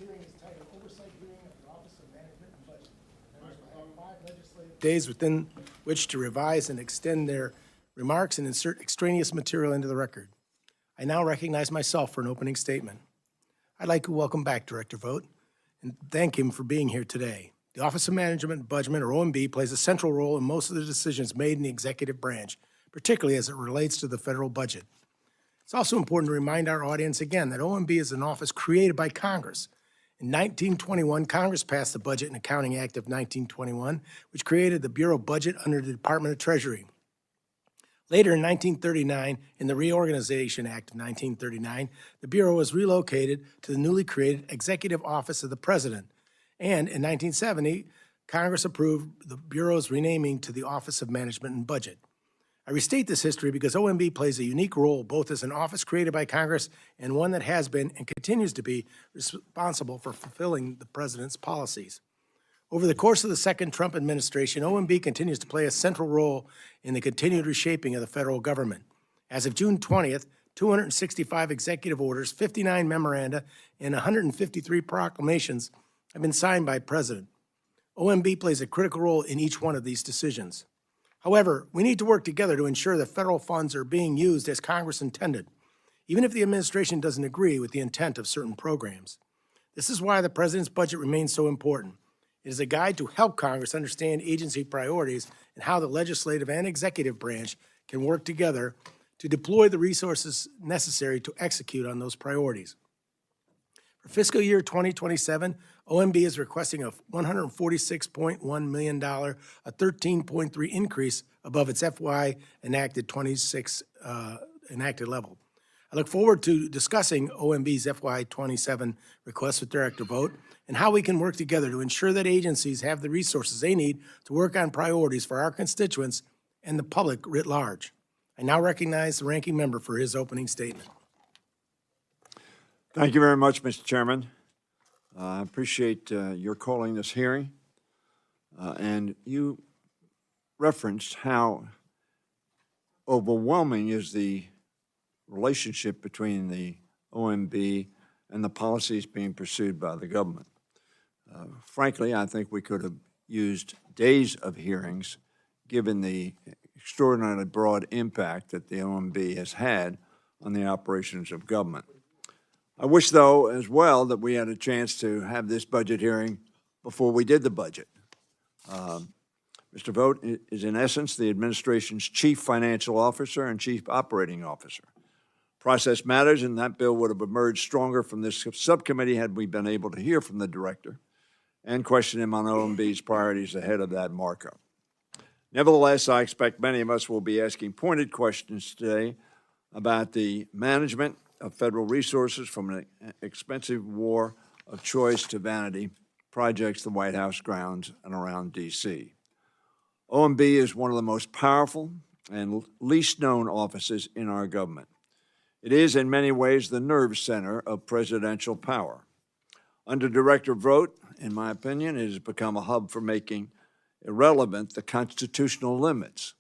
hearing is titled Oversight Hearing of the Office of Management and Budget. Members will have 5 legislative days within which to revise and extend their remarks and insert extraneous material into the record. I now recognize myself for an opening statement. I'd like to welcome back Director Vought and thank him for being here today. The Office of Management and Budget, or OMB, plays a central role in most of the decisions made in the executive branch, particularly as it relates to the federal budget. It's also important to remind our audience again that OMB is an office created by Congress. In 1921, Congress passed the Budget and Accounting Act of 1921, which created the Bureau of Budget under the Department of Treasury. Later in 1939, in the Reorganization Act of 1939, the Bureau was relocated to the newly created Executive Office of the President. And in 1970, Congress approved the Bureau's renaming to the Office of Management and Budget. I restate this history because OMB plays a unique role both as an office created by Congress and one that has been and continues to be responsible for fulfilling the President's policies. Over the course of the second Trump administration, OMB continues to play a central role in the continued reshaping of the federal government. As of June 20th, 265 executive orders, 59 memoranda, and 153 proclamations have been signed by the President. OMB plays a critical role in each one of these decisions. However, we need to work together to ensure that federal funds are being used as Congress intended, even if the administration doesn't agree with the intent of certain programs. This is why the President's budget remains so important. It is a guide to help Congress understand agency priorities and how the legislative and executive branch can work together to deploy the resources necessary to execute on those priorities. For fiscal year 2027, OMB is requesting a $146.1 million, a 13.3 increase above its FY enacted 26 enacted level. I look forward to discussing OMB's FY 27 request with Director Vought and how we can work together to ensure that agencies have the resources they need to work on priorities for our constituents and the public writ large. I now recognize the ranking member for his opening statement. Thank you very much, Mr. Chairman. I appreciate your calling this hearing. And you referenced how overwhelming is the relationship between the OMB and the policies being pursued by the government. Frankly, I think we could have used days of hearings given the extraordinarily broad impact that the OMB has had on the operations of government. I wish, though, as well, that we had a chance to have this budget hearing before we did the budget. Mr. Vought is, in essence, the administration's chief financial officer and chief operating officer. Process matters, and that bill would have emerged stronger from this subcommittee had we been able to hear from the director and question him on OMB's priorities ahead of that markup. Nevertheless, I expect many of us will be asking pointed questions today about the management of federal resources from an expensive war of choice to vanity projects, the White House grounds, and around D.C. OMB is one of the most powerful and least known offices in our government. It is, in many ways, the nerve center of presidential power. Under Director Vought, in my opinion, it has become a hub for making irrelevant the constitutional limits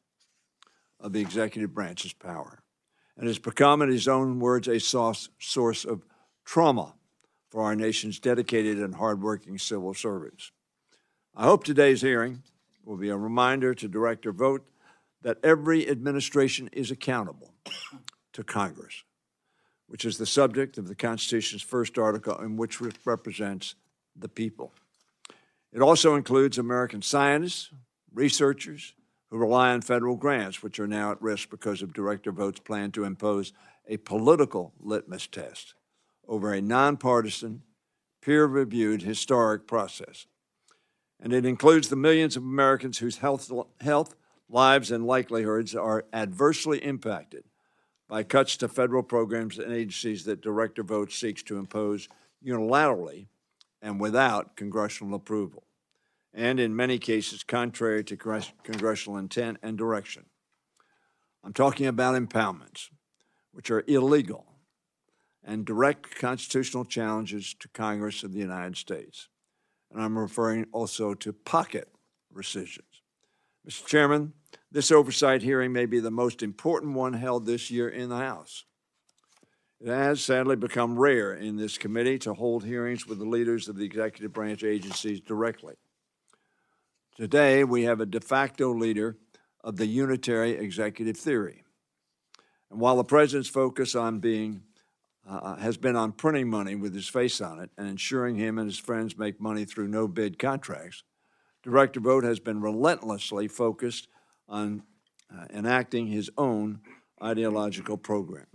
of the executive branch's power, and has become, in his own words, a source of trauma for our nation's dedicated and hardworking civil servants. I hope today's hearing will be a reminder to Director Vought that every administration is accountable to Congress, which is the subject of the Constitution's first article and which represents the people. It also includes American scientists, researchers who rely on federal grants, which are now at risk because of Director Vought's plan to impose a political litmus test over a nonpartisan, peer-reviewed historic process. And it includes the millions of Americans whose health, lives, and livelihoods are adversely impacted by cuts to federal programs and agencies that Director Vought seeks to impose unilaterally and without congressional approval, and in many cases contrary to congressional intent and direction. I'm talking about impoundments, which are illegal and direct constitutional challenges to Congress of the United States. And I'm referring also to pocket rescissions. Mr. Chairman, this oversight hearing may be the most important one held this year in the House. It has sadly become rare in this committee to hold hearings with the leaders of the executive branch agencies directly. Today, we have a de facto leader of the unitary executive theory. And while the president's focus has been on printing money with his face on it and ensuring him and his friends make money through no-bid contracts, Director Vought has been relentlessly focused on enacting his own ideological program.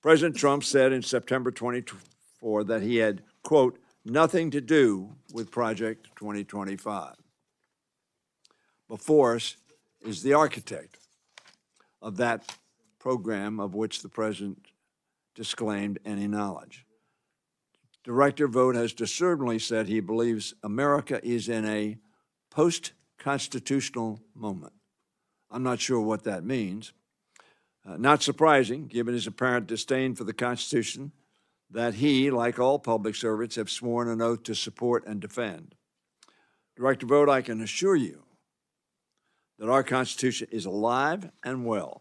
President Trump said in September 2024 that he had, quote, nothing to do with Project 2025. Before us is the architect of that program of which the president disclaimed any knowledge. Director Vought has discernibly said he believes America is in a post-constitutional moment. I'm not sure what that means. Not surprising, given his apparent disdain for the Constitution that he, like all public servants, have sworn an oath to support and defend. Director Vought, I can assure you that our Constitution is alive and well,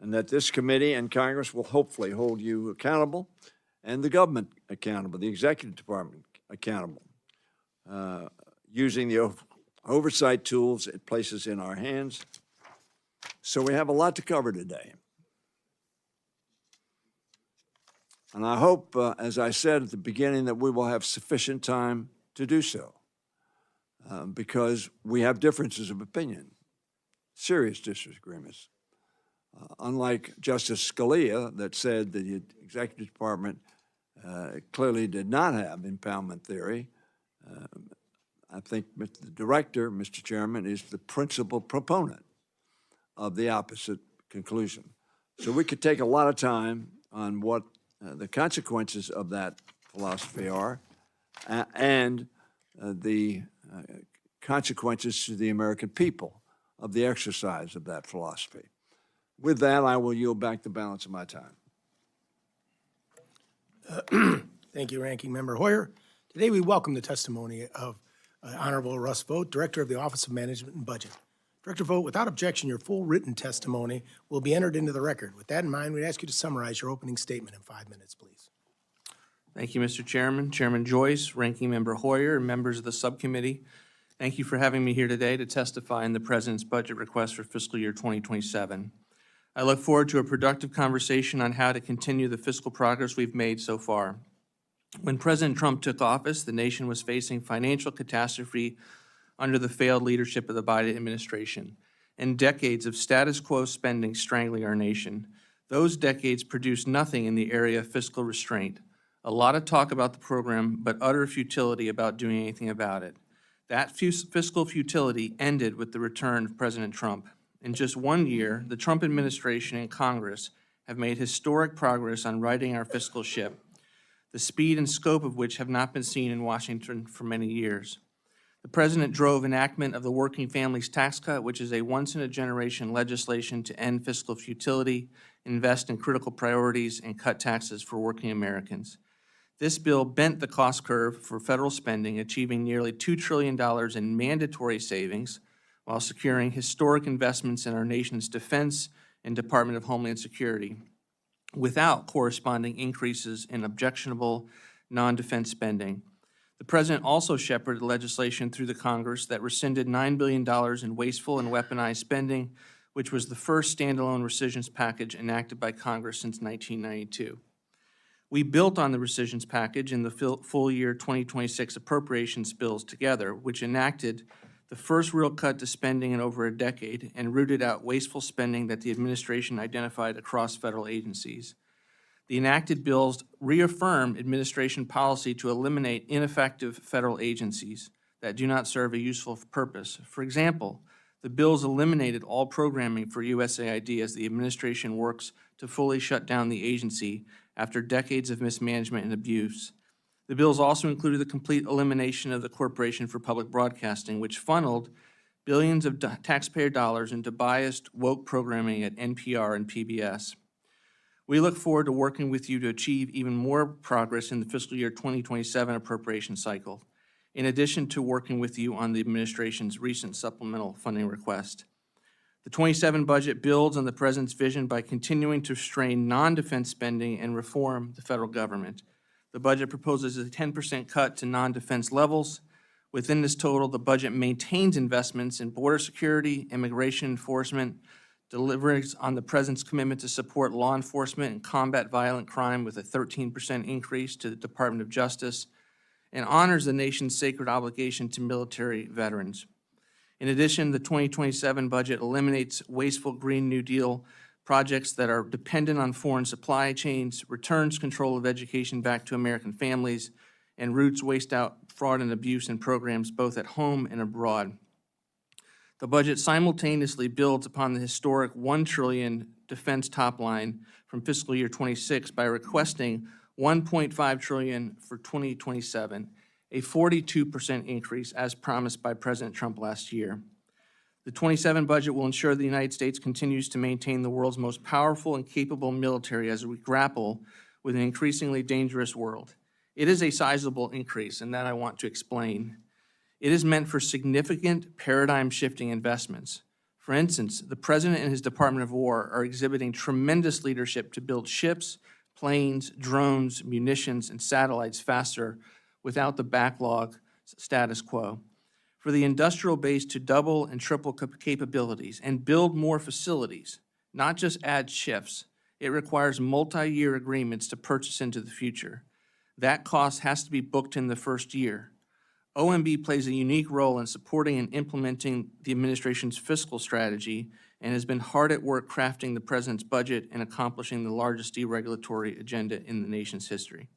and that this committee and Congress will hopefully hold you accountable and the government accountable, the executive department accountable, using the oversight tools it places in our hands. So we have a lot to cover today. And I hope, as I said at the beginning, that we will have sufficient time to do so, because we have differences of opinion, serious disagreements. Unlike Justice Scalia, that said that the executive department clearly did not have impoundment theory, I think the director, Mr. Chairman, is the principal proponent of the opposite conclusion. So we could take a lot of time on what the consequences of that philosophy are, and the consequences to the American people of the exercise of that philosophy. With that, I will yield back the balance of my time. Thank you, Ranking Member Hoyer. Today we welcome the testimony of Honorable Russ Vought, Director of the Office of Management and Budget. Director Vought, without objection, your full written testimony will be entered into the record. With that in mind, we'd ask you to summarize your opening statement in 5 minutes, please. Thank you, Mr. Chairman, Chairman Joyce, Ranking Member Hoyer, and members of the subcommittee. Thank you for having me here today to testify in the President's budget request for fiscal year 2027. I look forward to a productive conversation on how to continue the fiscal progress we've made so far. When President Trump took office, the nation was facing financial catastrophe under the failed leadership of the Biden administration, and decades of status quo spending strangling our nation. Those decades produced nothing in the area of fiscal restraint. A lot of talk about the program, but utter futility about doing anything about it. That fiscal futility ended with the return of President Trump. In just 1 year, the Trump administration and Congress have made historic progress on righting our fiscal ship, the speed and scope of which have not been seen in Washington for many years. The President drove enactment of the Working Families Tax Cut, which is a once-in-a-generation legislation to end fiscal futility, invest in critical priorities, and cut taxes for working Americans. This bill bent the cost curve for federal spending, achieving nearly $2 trillion in mandatory savings while securing historic investments in our nation's defense and Department of Homeland Security, without corresponding increases in objectionable non-defense spending. The President also shepherded legislation through the Congress that rescinded $9 billion in wasteful and weaponized spending, which was the first standalone rescissions package enacted by Congress since 1992. We built on the rescissions package in the full year 2026 appropriations bills together, which enacted the first real cut to spending in over a decade and rooted out wasteful spending that the administration identified across federal agencies. The enacted bills reaffirm administration policy to eliminate ineffective federal agencies that do not serve a useful purpose. For example, the bills eliminated all programming for USAID as the administration works to fully shut down the agency after decades of mismanagement and abuse. The bills also included the complete elimination of the Corporation for Public Broadcasting, which funneled billions of taxpayer dollars into biased, woke programming at NPR and PBS. We look forward to working with you to achieve even more progress in the fiscal year 2027 appropriation cycle, in addition to working with you on the administration's recent supplemental funding request. The 27 budget builds on the President's vision by continuing to restrain non-defense spending and reform the federal government. The budget proposes a 10% cut to non-defense levels. Within this total, the budget maintains investments in border security, immigration enforcement, delivers on the President's commitment to support law enforcement and combat violent crime with a 13% increase to the Department of Justice, and honors the nation's sacred obligation to military veterans. In addition, the 2027 budget eliminates wasteful Green New Deal projects that are dependent on foreign supply chains, returns control of education back to American families, and roots waste out fraud and abuse in programs both at home and abroad. The budget simultaneously builds upon the historic $1 trillion defense top line from fiscal year 26 by requesting $1.5 trillion for 2027, a 42% increase as promised by President Trump last year. The 27 budget will ensure the United States continues to maintain the world's most powerful and capable military as we grapple with an increasingly dangerous world. It is a sizable increase, and that I want to explain. It is meant for significant paradigm-shifting investments. For instance, the President and his Department of War are exhibiting tremendous leadership to build ships, planes, drones, munitions, and satellites faster without the backlog status quo. For the industrial base to double and triple capabilities and build more facilities, not just add shifts, it requires multi-year agreements to purchase into the future. That cost has to be booked in the first year. OMB plays a unique role in supporting and implementing the administration's fiscal strategy and has been hard at work crafting the President's budget and accomplishing the largest deregulatory agenda in the nation's history.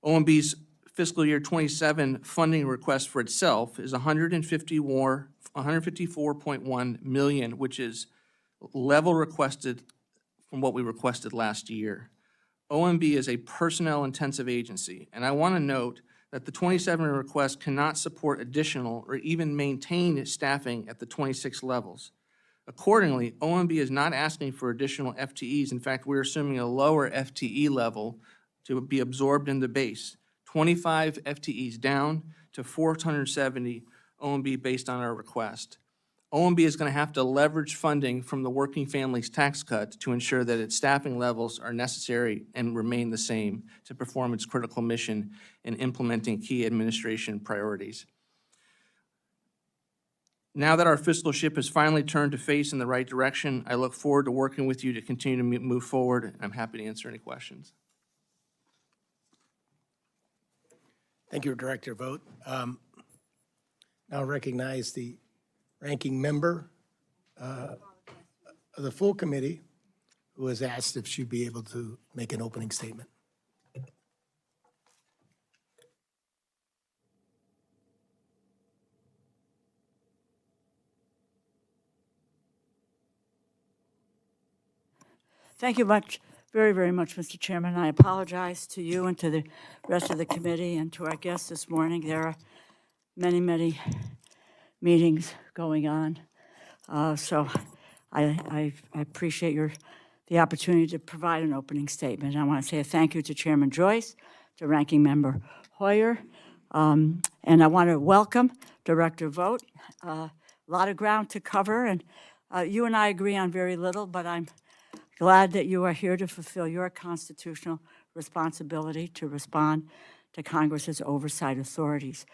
OMB's fiscal year 27 funding request for itself is $154.1 million, which is level requested from what we requested last year. OMB is a personnel-intensive agency, and I want to note that the 27 request cannot support additional or even maintain staffing at the 26 levels. Accordingly, OMB is not asking for additional FTEs. In fact, we're assuming a lower FTE level to be absorbed in the base. 25 FTEs down to 470 OMB based on our request. OMB is going to have to leverage funding from the Working Families Tax Cut to ensure that its staffing levels are necessary and remain the same to perform its critical mission in implementing key administration priorities. Now that our fiscal ship has finally turned to face in the right direction, I look forward to working with you to continue to move forward, and I'm happy to answer any questions. Thank you, Director Vought. Now recognize the ranking member of the full committee who has asked if she'd be able to make an opening statement. Thank you very, very much, Mr. Chairman. I apologize to you and to the rest of the committee and to our guests this morning. There are many, many meetings going on. So I appreciate the opportunity to provide an opening statement. I want to say a thank you to Chairman Joyce, to Ranking Member Hoyer, and I want to welcome Director Vought. A lot of ground to cover, and you and I agree on very little, but I'm glad that you are here to fulfill your constitutional responsibility to respond to Congress's oversight authorities.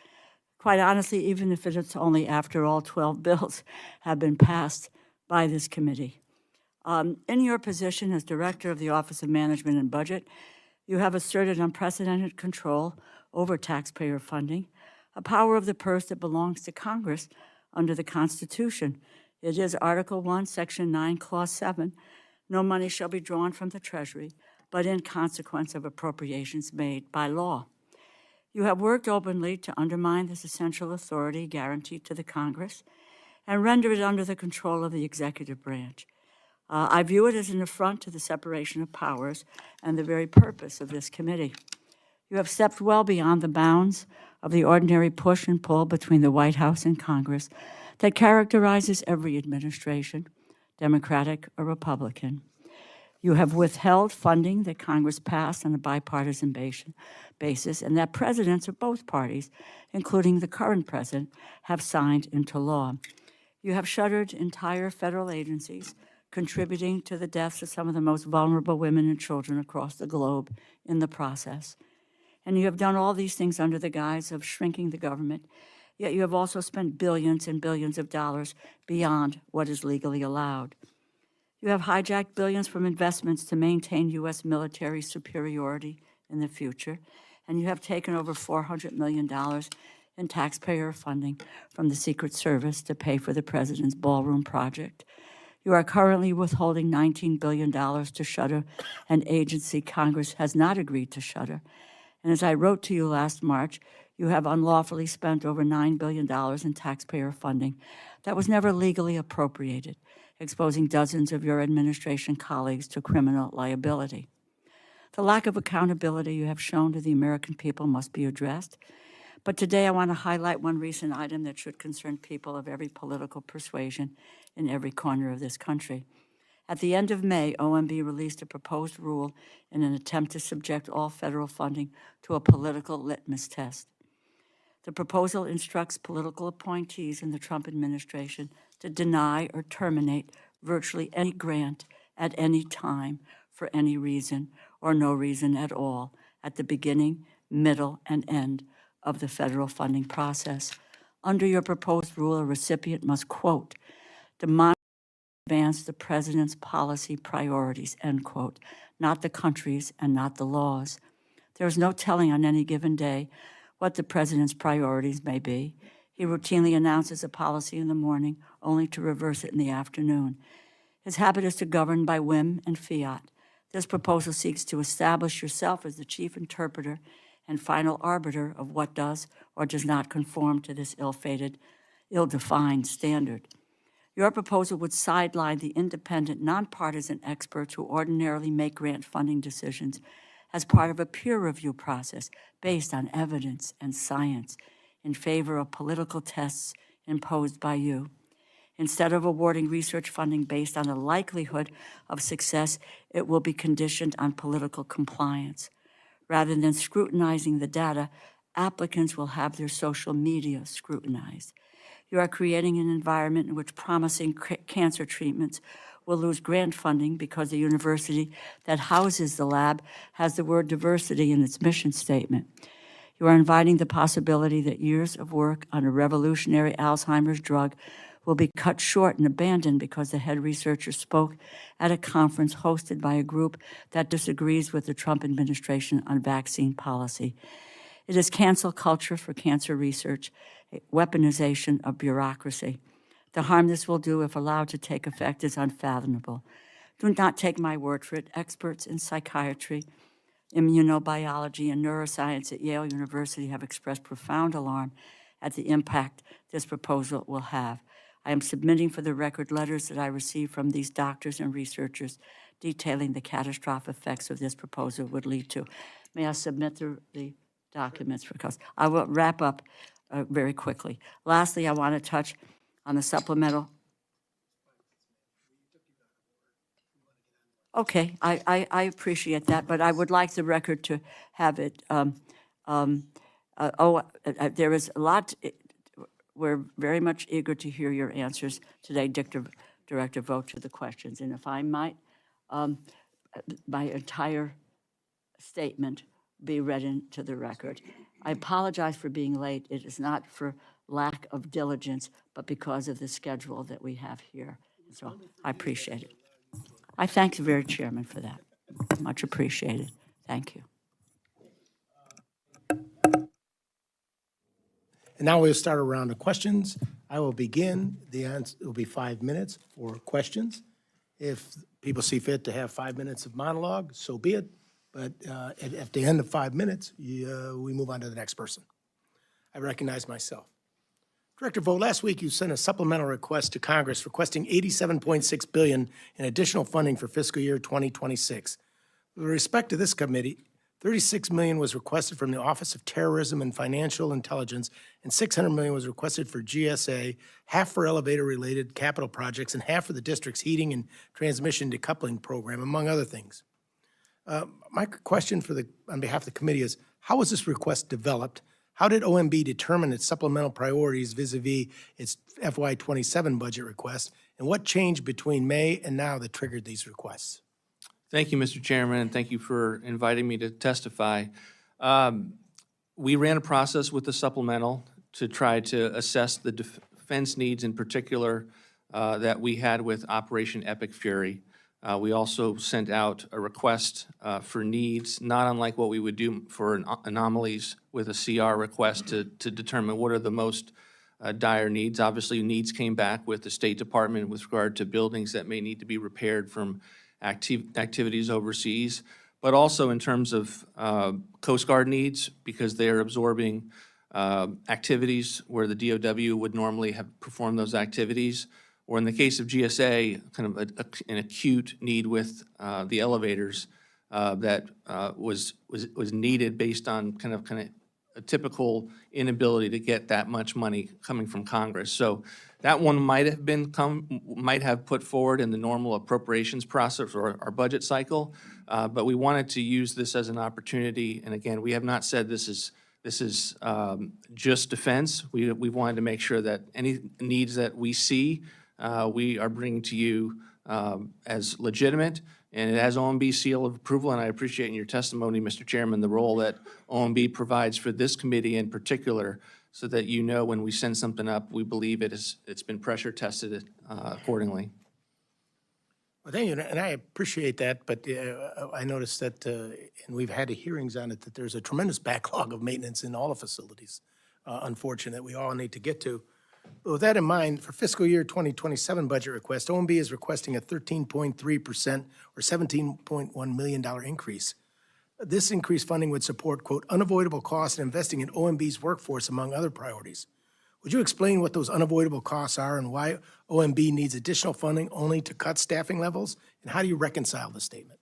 Quite honestly, even if it's only after all 12 bills have been passed by this committee. In your position as Director of the Office of Management and Budget, you have asserted unprecedented control over taxpayer funding, a power of the purse that belongs to Congress under the Constitution. It is Article 1, Section 9, Clause 7. No money shall be drawn from the Treasury, but in consequence of appropriations made by law. You have worked openly to undermine this essential authority guaranteed to the Congress and render it under the control of the executive branch. I view it as an affront to the separation of powers and the very purpose of this committee. You have stepped well beyond the bounds of the ordinary push and pull between the White House and Congress that characterizes every administration, Democratic or Republican. You have withheld funding that Congress passed on a bipartisan basis and that presidents of both parties, including the current president, have signed into law. You have shuttered entire federal agencies, contributing to the deaths of some of the most vulnerable women and children across the globe in the process. And you have done all these things under the guise of shrinking the government, yet you have also spent billions and billions of dollars beyond what is legally allowed. You have hijacked billions from investments to maintain U.S. military superiority in the future, and you have taken over $400 million in taxpayer funding from the Secret Service to pay for the president's ballroom project. You are currently withholding $19 billion to shutter an agency Congress has not agreed to shutter. And as I wrote to you last March, you have unlawfully spent over $9 billion in taxpayer funding that was never legally appropriated, exposing dozens of your administration colleagues to criminal liability. The lack of accountability you have shown to the American people must be addressed. But today I want to highlight one recent item that should concern people of every political persuasion in every corner of this country. At the end of May, OMB released a proposed rule in an attempt to subject all federal funding to a political litmus test. The proposal instructs political appointees in the Trump administration to deny or terminate virtually any grant at any time for any reason or no reason at all at the beginning, middle, and end of the federal funding process. Under your proposed rule, a recipient must, quote, "demonstrate advance the president's policy priorities," end quote, not the country's and not the law's. There is no telling on any given day what the president's priorities may be. He routinely announces a policy in the morning, only to reverse it in the afternoon. His habit is to govern by whim and fiat. This proposal seeks to establish yourself as the chief interpreter and final arbiter of what does or does not conform to this ill-fated, ill-defined standard. Your proposal would sideline the independent, nonpartisan experts who ordinarily make grant funding decisions as part of a peer review process based on evidence and science in favor of political tests imposed by you. Instead of awarding research funding based on the likelihood of success, it will be conditioned on political compliance. Rather than scrutinizing the data, applicants will have their social media scrutinized. You are creating an environment in which promising cancer treatments will lose grant funding because the university that houses the lab has the word diversity in its mission statement. You are inviting the possibility that years of work on a revolutionary Alzheimer's drug will be cut short and abandoned because the head researcher spoke at a conference hosted by a group that disagrees with the Trump administration on vaccine policy. It is cancel culture for cancer research, a weaponization of bureaucracy. The harm this will do if allowed to take effect is unfathomable. Do not take my word for it. Experts in psychiatry, immunobiology, and neuroscience at Yale University have expressed profound alarm at the impact this proposal will have. I am submitting for the record letters that I received from these doctors and researchers detailing the catastrophic effects of this proposal would lead to. May I submit the documents for cause? I will wrap up very quickly. Lastly, I want to touch on the supplemental. Okay, I appreciate that, but I would like the record to have it. There is a lot. We're very much eager to hear your answers today, Director Vought, to the questions. And if I might, my entire statement be read into the record. I apologize for being late. It is not for lack of diligence, but because of the schedule that we have here. So I appreciate it. I thank the very chairman for that. Much appreciated. Thank you. And now we'll start a round of questions. I will begin. The answer will be 5 minutes for questions. If people see fit to have 5 minutes of monologue, so be it. But at the end of 5 minutes, we move on to the next person. I recognize myself. Director Vought, last week you sent a supplemental request to Congress requesting $87.6 billion in additional funding for fiscal year 2026. With respect to this committee, $36 million was requested from the Office of Terrorism and Financial Intelligence, and $600 million was requested for GSA, half for elevator-related capital projects, and half for the district's heating and transmission decoupling program, among other things. My question on behalf of the committee is, how was this request developed? How did OMB determine its supplemental priorities vis-a-vis its FY27 budget request? And what changed between May and now that triggered these requests? Thank you, Mr. Chairman, and thank you for inviting me to testify. We ran a process with the supplemental to try to assess the defense needs in particular that we had with Operation Epic Fury. We also sent out a request for needs, not unlike what we would do for anomalies with a CR request to determine what are the most dire needs. Obviously, needs came back with the State Department with regard to buildings that may need to be repaired from activities overseas, but also in terms of Coast Guard needs, because they are absorbing activities where the DOW would normally have performed those activities, or in the case of GSA, kind of an acute need with the elevators that was needed based on kind of a typical inability to get that much money coming from Congress. So that one might have put forward in the normal appropriations process or our budget cycle, but we wanted to use this as an opportunity. And again, we have not said this is just defense. We wanted to make sure that any needs that we see, we are bringing to you as legitimate, and it has OMB seal of approval, and I appreciate in your testimony, Mr. Chairman, the role that OMB provides for this committee in particular, so that you know when we send something up, we believe it's been pressure tested accordingly. Well, thank you, and I appreciate that, but I noticed that, and we've had hearings on it, that there's a tremendous backlog of maintenance in all the facilities, unfortunate, we all need to get to. But with that in mind, for fiscal year 2027 budget request, OMB is requesting a 13.3% or $17.1 million increase. This increased funding would support, quote, unavoidable costs in investing in OMB's workforce, among other priorities. Would you explain what those unavoidable costs are and why OMB needs additional funding only to cut staffing levels? And how do you reconcile the statement?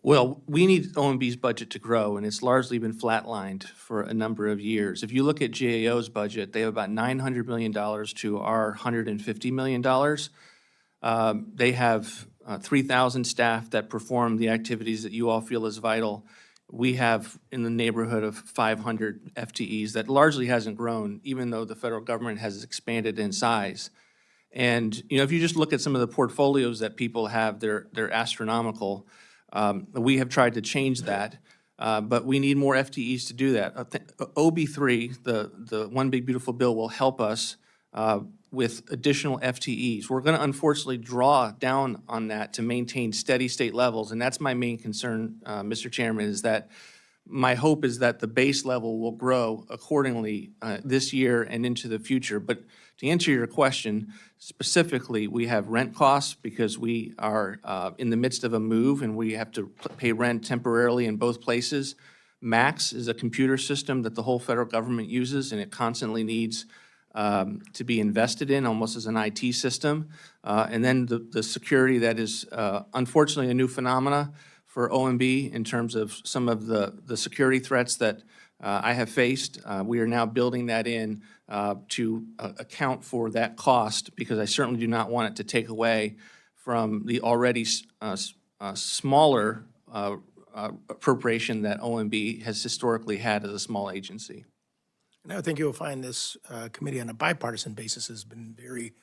Well, we need OMB's budget to grow, and it's largely been flatlined for a number of years. If you look at GAO's budget, they have about $900 million to our $150 million. They have 3,000 staff that perform the activities that you all feel is vital. We have in the neighborhood of 500 FTEs. That largely hasn't grown, even though the federal government has expanded in size. And if you just look at some of the portfolios that people have, they're astronomical. We have tried to change that, but we need more FTEs to do that. OB3, the One Big Beautiful Bill, will help us with additional FTEs. We're going to unfortunately draw down on that to maintain steady state levels, and that's my main concern, Mr. Chairman, is that my hope is that the base level will grow accordingly this year and into the future. But to answer your question, specifically, we have rent costs because we are in the midst of a move and we have to pay rent temporarily in both places. MAX is a computer system that the whole federal government uses, and it constantly needs to be invested in, almost as an IT system. And then the security that is unfortunately a new phenomena for OMB in terms of some of the security threats that I have faced. We are now building that in to account for that cost, because I certainly do not want it to take away from the already smaller appropriation that OMB has historically had as a small agency. And I think you'll find this committee on a bipartisan basis has been very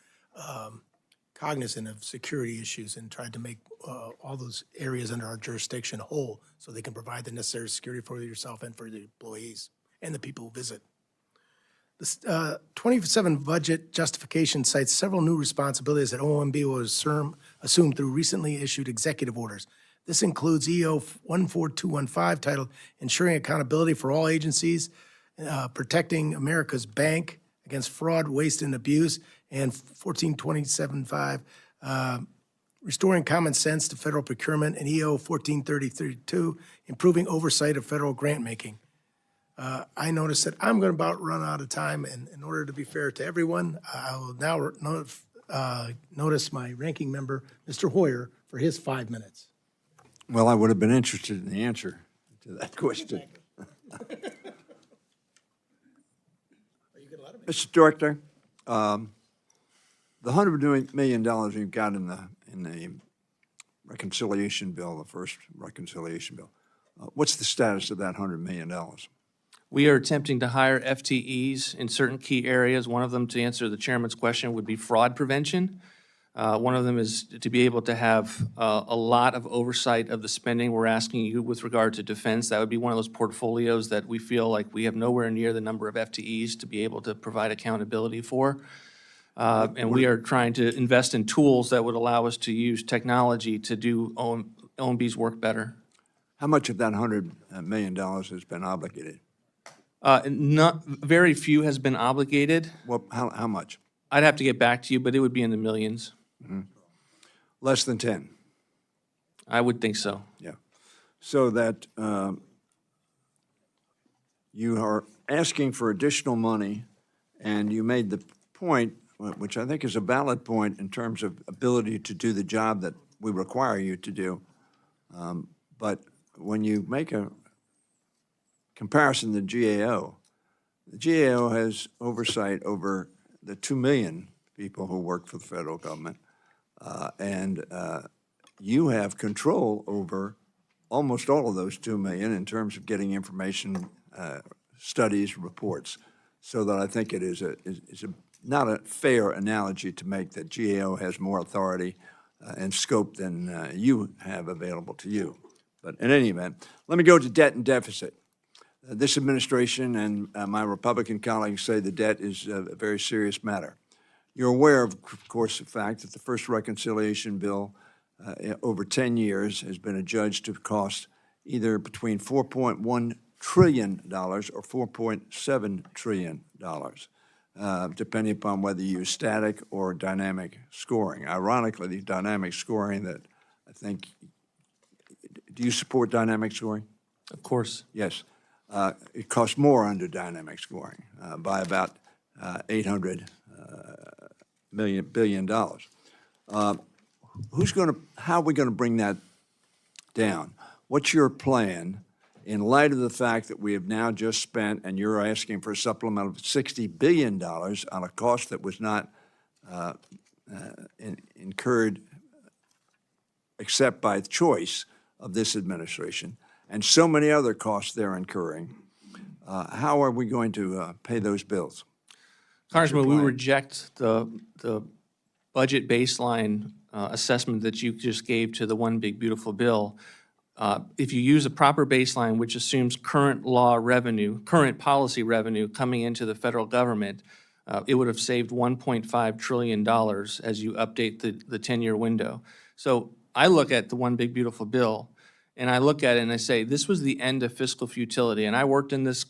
cognizant of security issues and tried to make all those areas under our jurisdiction whole so they can provide the necessary security for yourself and for the employees and the people who visit. The 27 budget justification cites several new responsibilities that OMB will assume through recently issued executive orders. This includes EO 14215 titled Ensuring Accountability for All Agencies, Protecting America's Bank Against Fraud, Waste, and Abuse, and 14275, Restoring Common Sense to Federal Procurement, and EO 14332, Improving Oversight of Federal Grant Making. I noticed that I'm going to about run out of time, and in order to be fair to everyone, I will now notice my ranking member, Mr. Hoyer, for his 5 minutes. Well, I would have been interested in the answer to that question. Mr. Director, the $100 million you've got in the reconciliation bill, the first reconciliation bill, what's the status of that $100 million? We are attempting to hire FTEs in certain key areas. One of them, to answer the chairman's question, would be fraud prevention. One of them is to be able to have a lot of oversight of the spending we're asking you with regard to defense. That would be one of those portfolios that we feel like we have nowhere near the number of FTEs to be able to provide accountability for. And we are trying to invest in tools that would allow us to use technology to do OMB's work better. How much of that $100 million has been obligated? Very few has been obligated. Well, how much? I'd have to get back to you, but it would be in the millions. Less than 10? I would think so. Yeah. So that you are asking for additional money, and you made the point, which I think is a valid point in terms of ability to do the job that we require you to do. But when you make a comparison to GAO, the GAO has oversight over the 2 million people who work for the federal government, and you have control over almost all of those 2 million in terms of getting information, studies, reports. So that I think it is not a fair analogy to make that GAO has more authority and scope than you have available to you. But in any event, let me go to debt and deficit. This administration and my Republican colleagues say the debt is a very serious matter. You're aware, of course, the fact that the first reconciliation bill over 10 years has been adjudged to cost either between $4.1 trillion or $4.7 trillion, depending upon whether you use static or dynamic scoring. Ironically, the dynamic scoring that I think, do you support dynamic scoring? Of course. Yes. It costs more under dynamic scoring by about $800 billion. How are we going to bring that down? What's your plan in light of the fact that we have now just spent, and you're asking for a supplement of $60 billion on a cost that was not incurred except by choice of this administration, and so many other costs they're incurring? How are we going to pay those bills? Congressman, we reject the budget baseline assessment that you just gave to the One Big Beautiful Bill. If you use a proper baseline, which assumes current law revenue, current policy revenue coming into the federal government, it would have saved $1.5 trillion as you update the 10-year window. So I look at the One Big Beautiful Bill, and I look at it and I say, this was the end of fiscal futility. And I worked in this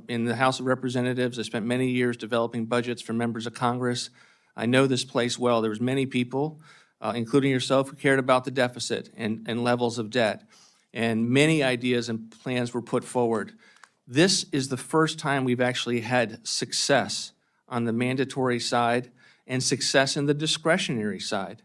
in the House of Representatives. I spent many years developing budgets for members of Congress. I know this place well. There was many people, including yourself, who cared about the deficit and levels of debt. And many ideas and plans were put forward. This is the first time we've actually had success on the mandatory side and success in the discretionary side.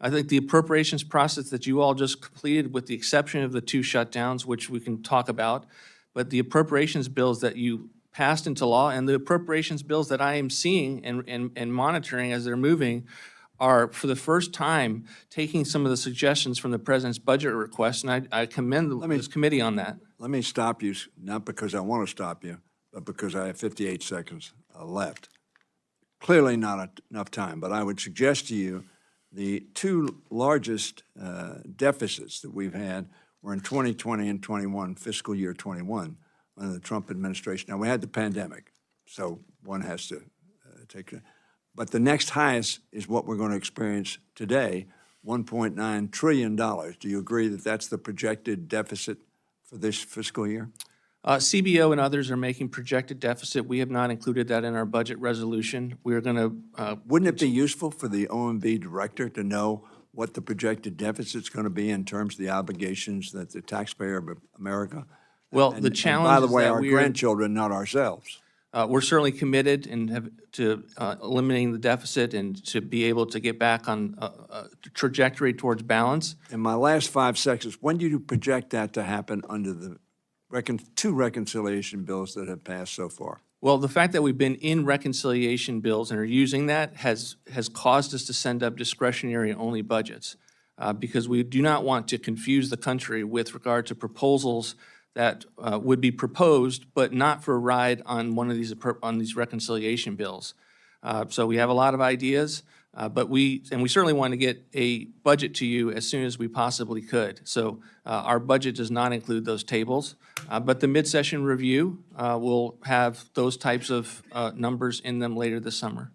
I think the appropriations process that you all just completed, with the exception of the 2 shutdowns, which we can talk about, but the appropriations bills that you passed into law and the appropriations bills that I am seeing and monitoring as they're moving are, for the first time, taking some of the suggestions from the president's budget request, and I commend this committee on that. Let me stop you, not because I want to stop you, but because I have 58 seconds left. Clearly not enough time, but I would suggest to you the 2 largest deficits that we've had were in 2020 and 21, fiscal year 21, under the Trump administration. Now, we had the pandemic, so one has to take it. But the next highest is what we're going to experience today, $1.9 trillion. Do you agree that that's the projected deficit for this fiscal year? CBO and others are making projected deficit. We have not included that in our budget resolution. We're going to... Wouldn't it be useful for the OMB director to know what the projected deficit's going to be in terms of the obligations that the taxpayer of America? Well, the challenge by the is way, that our grandchildren, not ourselves. We're certainly committed to eliminating the deficit and to be able to get back on a trajectory towards balance. In my last 5 seconds, when do you project that to happen under the 2 reconciliation bills that have passed so far? Well, the fact that we've been in reconciliation bills and are using that has caused us to send up discretionary-only budgets because we do not want to confuse the country with regard to proposals that would be proposed, but not for a ride on one of these, on these reconciliation bills. So we have a lot of ideas, but we certainly want to get a budget to you as soon as we possibly could. So our budget does not include those tables, but the mid-session review will have those types of numbers in them later this summer.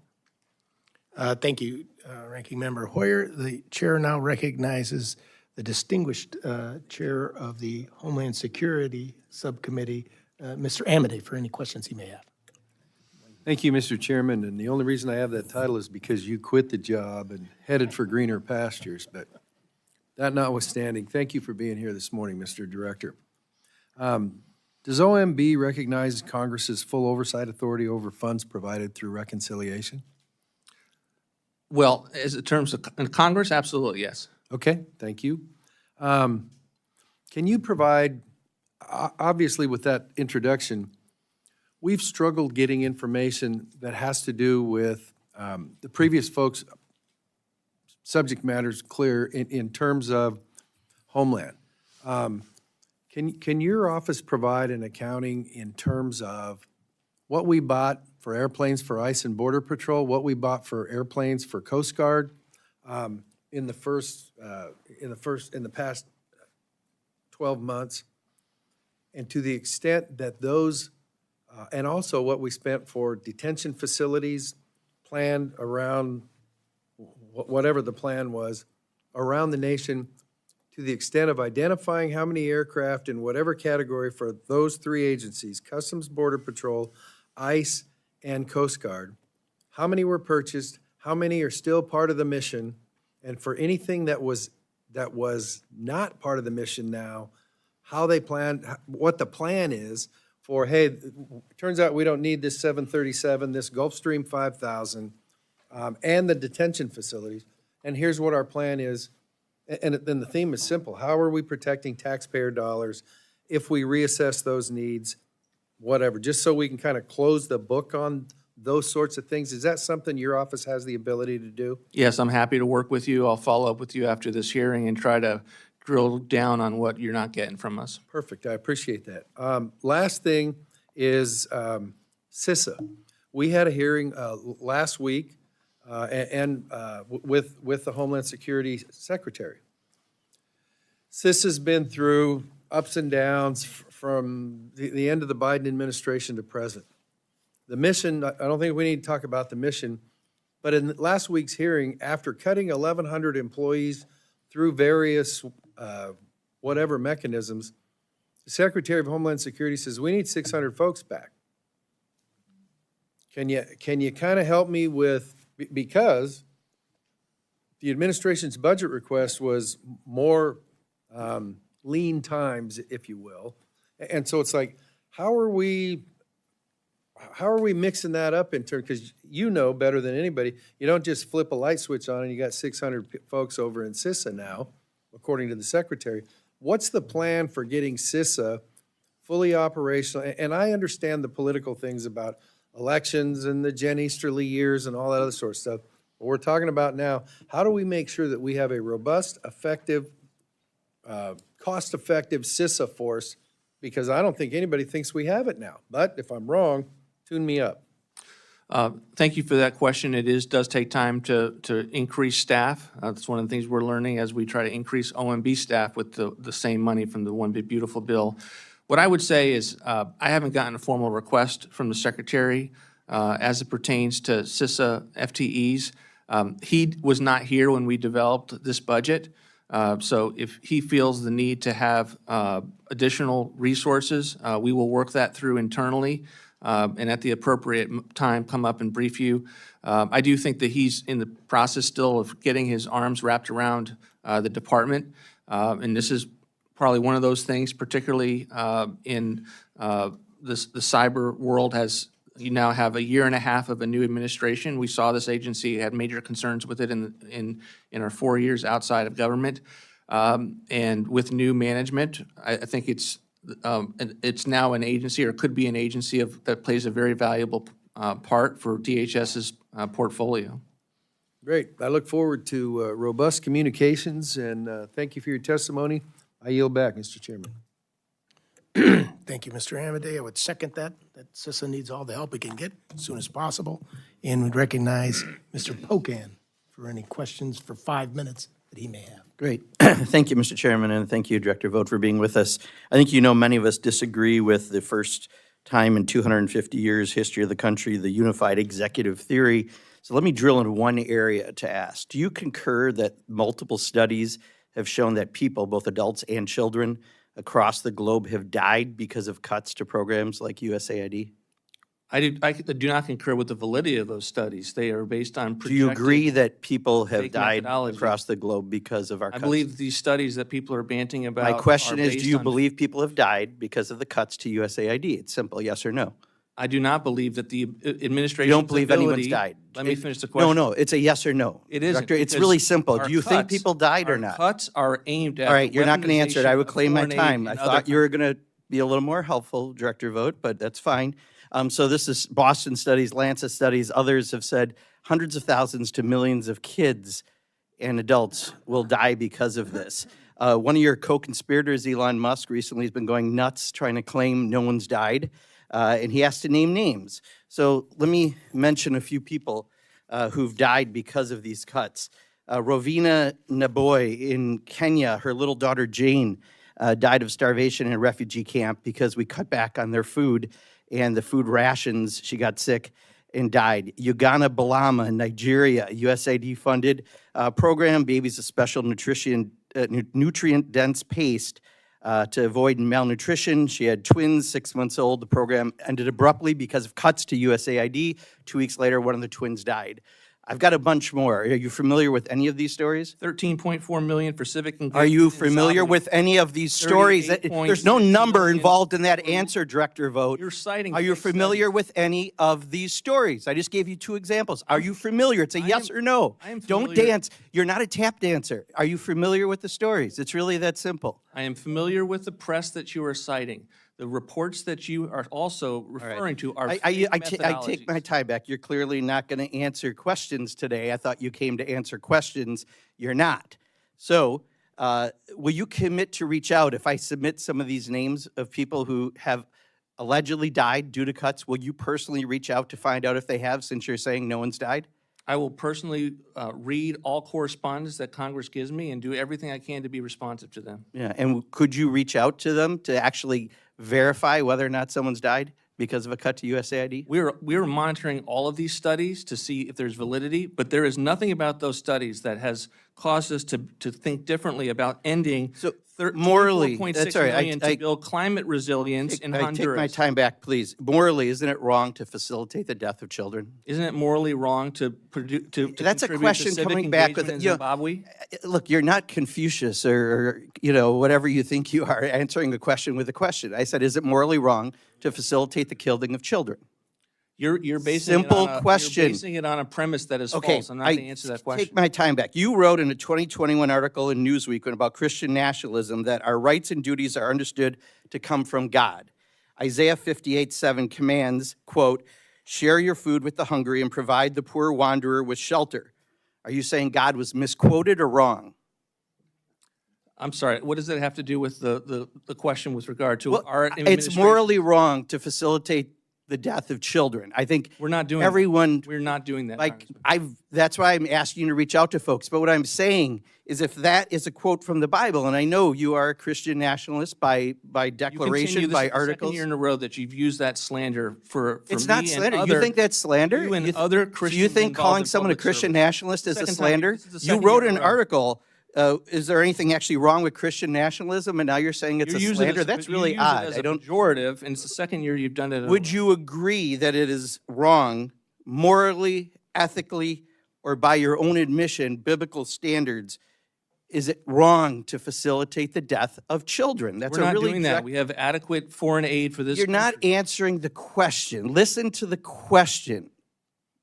Thank you, Ranking Member Hoyer. The chair now recognizes the distinguished chair of the Homeland Security Subcommittee, Mr. Amity, for any questions he may have. Thank you, Mr. Chairman, and the only reason I have that title is because you quit the job and headed for greener pastures, but that notwithstanding, thank you for being here this morning, Mr. Director. Does OMB recognize Congress's full oversight authority over funds provided through reconciliation? Well, as in terms of in Congress, absolutely, yes. Okay, thank you. Can you provide, obviously with that introduction, we've struggled getting information that has to do with the previous folks' subject matters clear in terms of Homeland. Can your office provide an accounting in terms of what we bought for airplanes for ICE and Border Patrol, what we bought for airplanes for Coast Guard in the past 12 months, and to the extent that those, and also what we spent for detention facilities planned around whatever the plan was around the nation, to the extent of identifying how many aircraft in whatever category for those three agencies, Customs, Border Patrol, ICE, and Coast Guard, how many were purchased, how many are still part of the mission, and for anything that was not part of the mission now, how they plan, what the plan is for, hey, it turns out we don't need this 737, this Gulfstream 5000, and the detention facilities, and here's what our plan is. And then the theme is simple. How are we protecting taxpayer dollars if we reassess those needs, whatever, just so we can kind of close the book on those sorts of things? Is that something your office has the ability to do? Yes, I'm happy to work with you. I'll follow up with you after this hearing and try to drill down on what you're not getting from us. Perfect, I appreciate that. Last thing is CISA. We had a hearing last week with the Homeland Security Secretary. CISA's been through ups and downs from the end of the Biden administration to present. The mission, I don't think we need to talk about the mission, but in last week's hearing, after cutting 1,100 employees through various whatever mechanisms, the Secretary of Homeland Security says, we need 600 folks back. Can you kind of help me with, because the administration's budget request was more lean times, if you will. And so it's like, how are we mixing that up in terms, because you know better than anybody, you don't just flip a light switch on and you got 600 folks over in CISA now, according to the Secretary. What's the plan for getting CISA fully operational? And I understand the political things about elections and the Jen Easterly years and all that other sort of stuff. But we're talking about now, how do we make sure that we have a robust, effective, cost-effective CISA force? Because I don't think anybody thinks we have it now. But if I'm wrong, tune me up. Thank you for that question. It does take time to increase staff. That's one of the things we're learning as we try to increase OMB staff with the same money from the One Big Beautiful Bill. What I would say is I haven't gotten a formal request from the Secretary as it pertains to CISA FTEs. He was not here when we developed this budget. So if he feels the need to have additional resources, we will work that through internally and at the appropriate time come up and brief you. I do think that he's in the process still of getting his arms wrapped around the department. And this is probably one of those things, particularly in the cyber world. You now have a year and a half of a new administration. We saw this agency had major concerns with it in our 4 years outside of government. And with new management, I think it's now an agency, or could be an agency that plays a very valuable part for DHS's portfolio. Great. I look forward to robust communications, and thank you for your testimony. I yield back, Mr. Chairman. Thank you, Mr. Amadei. I would second that CISA needs all the help it can get as soon as possible. And would recognize Mr. Pocan for any questions for 5 minutes that he may have. Great. Thank you, Mr. Chairman, and thank you, Director Vought, for being with us. I think you know many of us disagree with the first time in 250 years history of the country, the unified executive theory. So let me drill into one area to ask. Do you concur that multiple studies have shown that people, both adults and children, across the globe have died because of cuts to programs like USAID? I do not concur with the validity of those studies. They are based on Do you projected. agree that people have fake died methodology. across the globe because of our I cuts? believe these studies that people are banting about. My question are is, do based you on- believe people have died because of the cuts to USAID? It's simple, yes or no. I do not believe that the administration's You don't believe anyone's ability- died? Let me finish the question. No, no, it's a yes or no. It isn't. Director, it's because really simple. our Do you think cuts- people died or our not? cuts are aimed at. All right, the you're not going to answer it. I weaponization would of claim my foreign aid time. in I other thought you were going to be a little more helpful, Director Vought, but that's fine. So this is Boston studies, Lancet studies. Others have said hundreds of thousands to millions of kids and adults will die because of this. One of your co-conspirators, Elon Musk, recently has been going nuts trying to claim no one's died, and he has to name names. So let me mention a few people who've died because of these cuts. Rovina Naboy in Kenya, her little daughter Jane died of starvation in a refugee camp because we cut back on their food and the food rations. She got sick and died. Ugana Balama in Nigeria, USAID-funded program, Babies a Special Nutrient-Dense Paste to avoid malnutrition. She had twins, 6 months old. The program ended abruptly because of cuts to USAID. 2 weeks later, one of the twins died. I've got a bunch more. Are you familiar with any of these stories? 13.4 million for civic engagement. Are you in familiar Saudi. with any of these stories? 38.6 There's no number million involved in that answer, Director Vought. You're citing Are you fake familiar studies. with any of these stories? I just gave you 2 examples. Are you familiar? It's a yes or no. I am Don't familiar. dance. You're not a tap dancer. Are you familiar with the stories? It's really that simple. I am familiar with the press that you are citing. The reports that you are also referring to are I fake take my methodologies. time back. You're clearly not going to answer questions today. I thought you came to answer questions. You're not. So will you commit to reach out if I submit some of these names of people who have allegedly died due to cuts? Will you personally reach out to find out if they have, since you're saying no one's died? I will personally read all correspondence that Congress gives me and do everything I can to be responsive to them. Yeah, and could you reach out to them to actually verify whether or not someone's died because of a cut to USAID? We're monitoring all of these studies to see if there's validity, but there is nothing about those studies that has caused us to think differently about ending So, morally, 4.6 that's all right. million to build climate resilience in I take my Honduras. time back, please. Morally, isn't it wrong to facilitate the death of children? Isn't it morally wrong to produce, to That's a contribute question to civic coming back with, engagement in you know, Zimbabwe? Look, you're not Confucius or, you know, whatever you think you are, answering a question with a question. I said, is it morally wrong to facilitate the killing of children? You're basing Simple it on question. You're basing it on a premise that is false. I'm not going to answer that question. Take my time back. You wrote in a 2021 article in Newsweek about Christian nationalism that our rights and duties are understood to come from God. Isaiah 58:7 commands, quote, share your food with the hungry and provide the poor wanderer with shelter. Are you saying God was misquoted or wrong? I'm sorry. What does that have to do with the question with regard to Well, our it's administration? morally wrong to facilitate the death of children. I think We're not doing that. everyone, We're not doing that. like, Congressman. that's why I'm asking you to reach out to folks. But what I'm saying is if that is a quote from the Bible, and I know you are a Christian nationalist by You continue, declaration, this by is the articles. second year in a row that you've used that slander for It's me not and slander. other- You think that's slander? you and th- other so you Christians think involved calling in someone a public Christian service. nationalist is a Second time- slander? this is the You second wrote year in an a row. article. Is there anything actually wrong with Christian nationalism? And now you're saying it's You a use it slander? as- That's you really use it odd. as I a don't. pejorative, and it's the second year you've done it. in a Would row. you agree that it is wrong, morally, ethically, or by your own admission, biblical standards? Is it wrong to facilitate the death of children? That's We're a not really doing that. direct- We have adequate foreign aid for this. You're not country. answering the question. Listen to the question,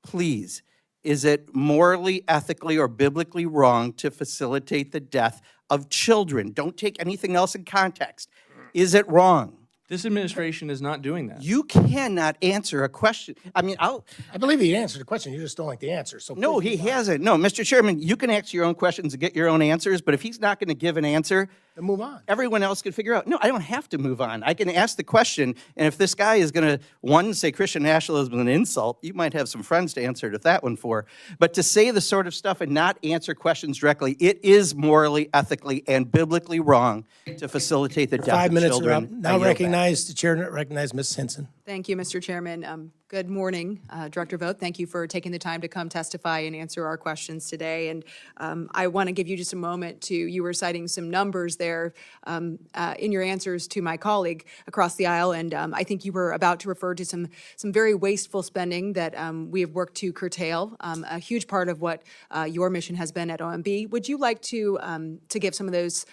please. Is it morally, ethically, or biblically wrong to facilitate the death of children? Don't take anything else in context. Is it wrong? This administration is not doing that. You cannot answer a question. I mean, I believe he answered the question, you just don't like the answer, so. no, please he move on. hasn't. No, Mr. Chairman, you can ask your own questions and get your own answers, but if he's not going to give an answer, Then move on. everyone else could figure out. No, I don't have to move on. I can ask the question, and if this guy is going to, one, say Christian nationalism is an insult, you might have some friends to answer to that one for, but to say the sort of stuff and not answer questions directly, it is morally, ethically, and biblically wrong to facilitate the death 5 of minutes are up. children. I Now yield back. recognize, the chair recognizes Ms. Henson. Thank you, Mr. Chairman. Good morning, Director Vought. Thank you for taking the time to come testify and answer our questions today. And I want to give you just a moment to, you were citing some numbers there in your answers to my colleague across the aisle, and I think you were about to refer to some very wasteful spending that we have worked to curtail, a huge part of what your mission has been at OMB. Would you like to give some of those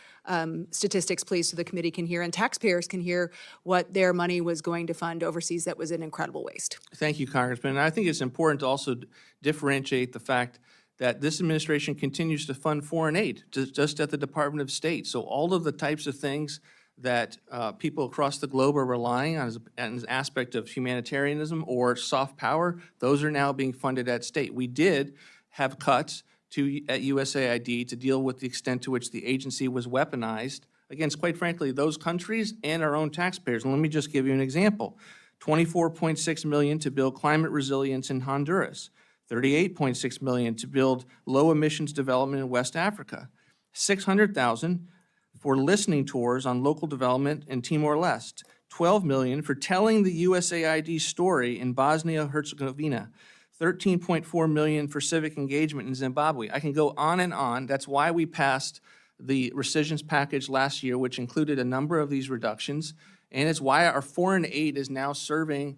statistics, please, so the committee can hear and taxpayers can hear what their money was going to fund overseas that was an incredible waste? Thank you, Congressman. And I think it's important to also differentiate the fact that this administration continues to fund foreign aid, just at the Department of State. So all of the types of things that people across the globe are relying on as an aspect of humanitarianism or soft power, those are now being funded at state. We did have cuts at USAID to deal with the extent to which the agency was weaponized against, quite frankly, those countries and our own taxpayers. And let me just give you an example. $24.6 million to build climate resilience in Honduras, $38.6 million to build low emissions development in West Africa, $600,000 for listening tours on local development in Timor-Leste, $12 million for telling the USAID story in Bosnia-Herzegovina, $13.4 million for civic engagement in Zimbabwe. I can go on and on. That's why we passed the rescissions package last year, which included a number of these reductions, and it's why our foreign aid is now serving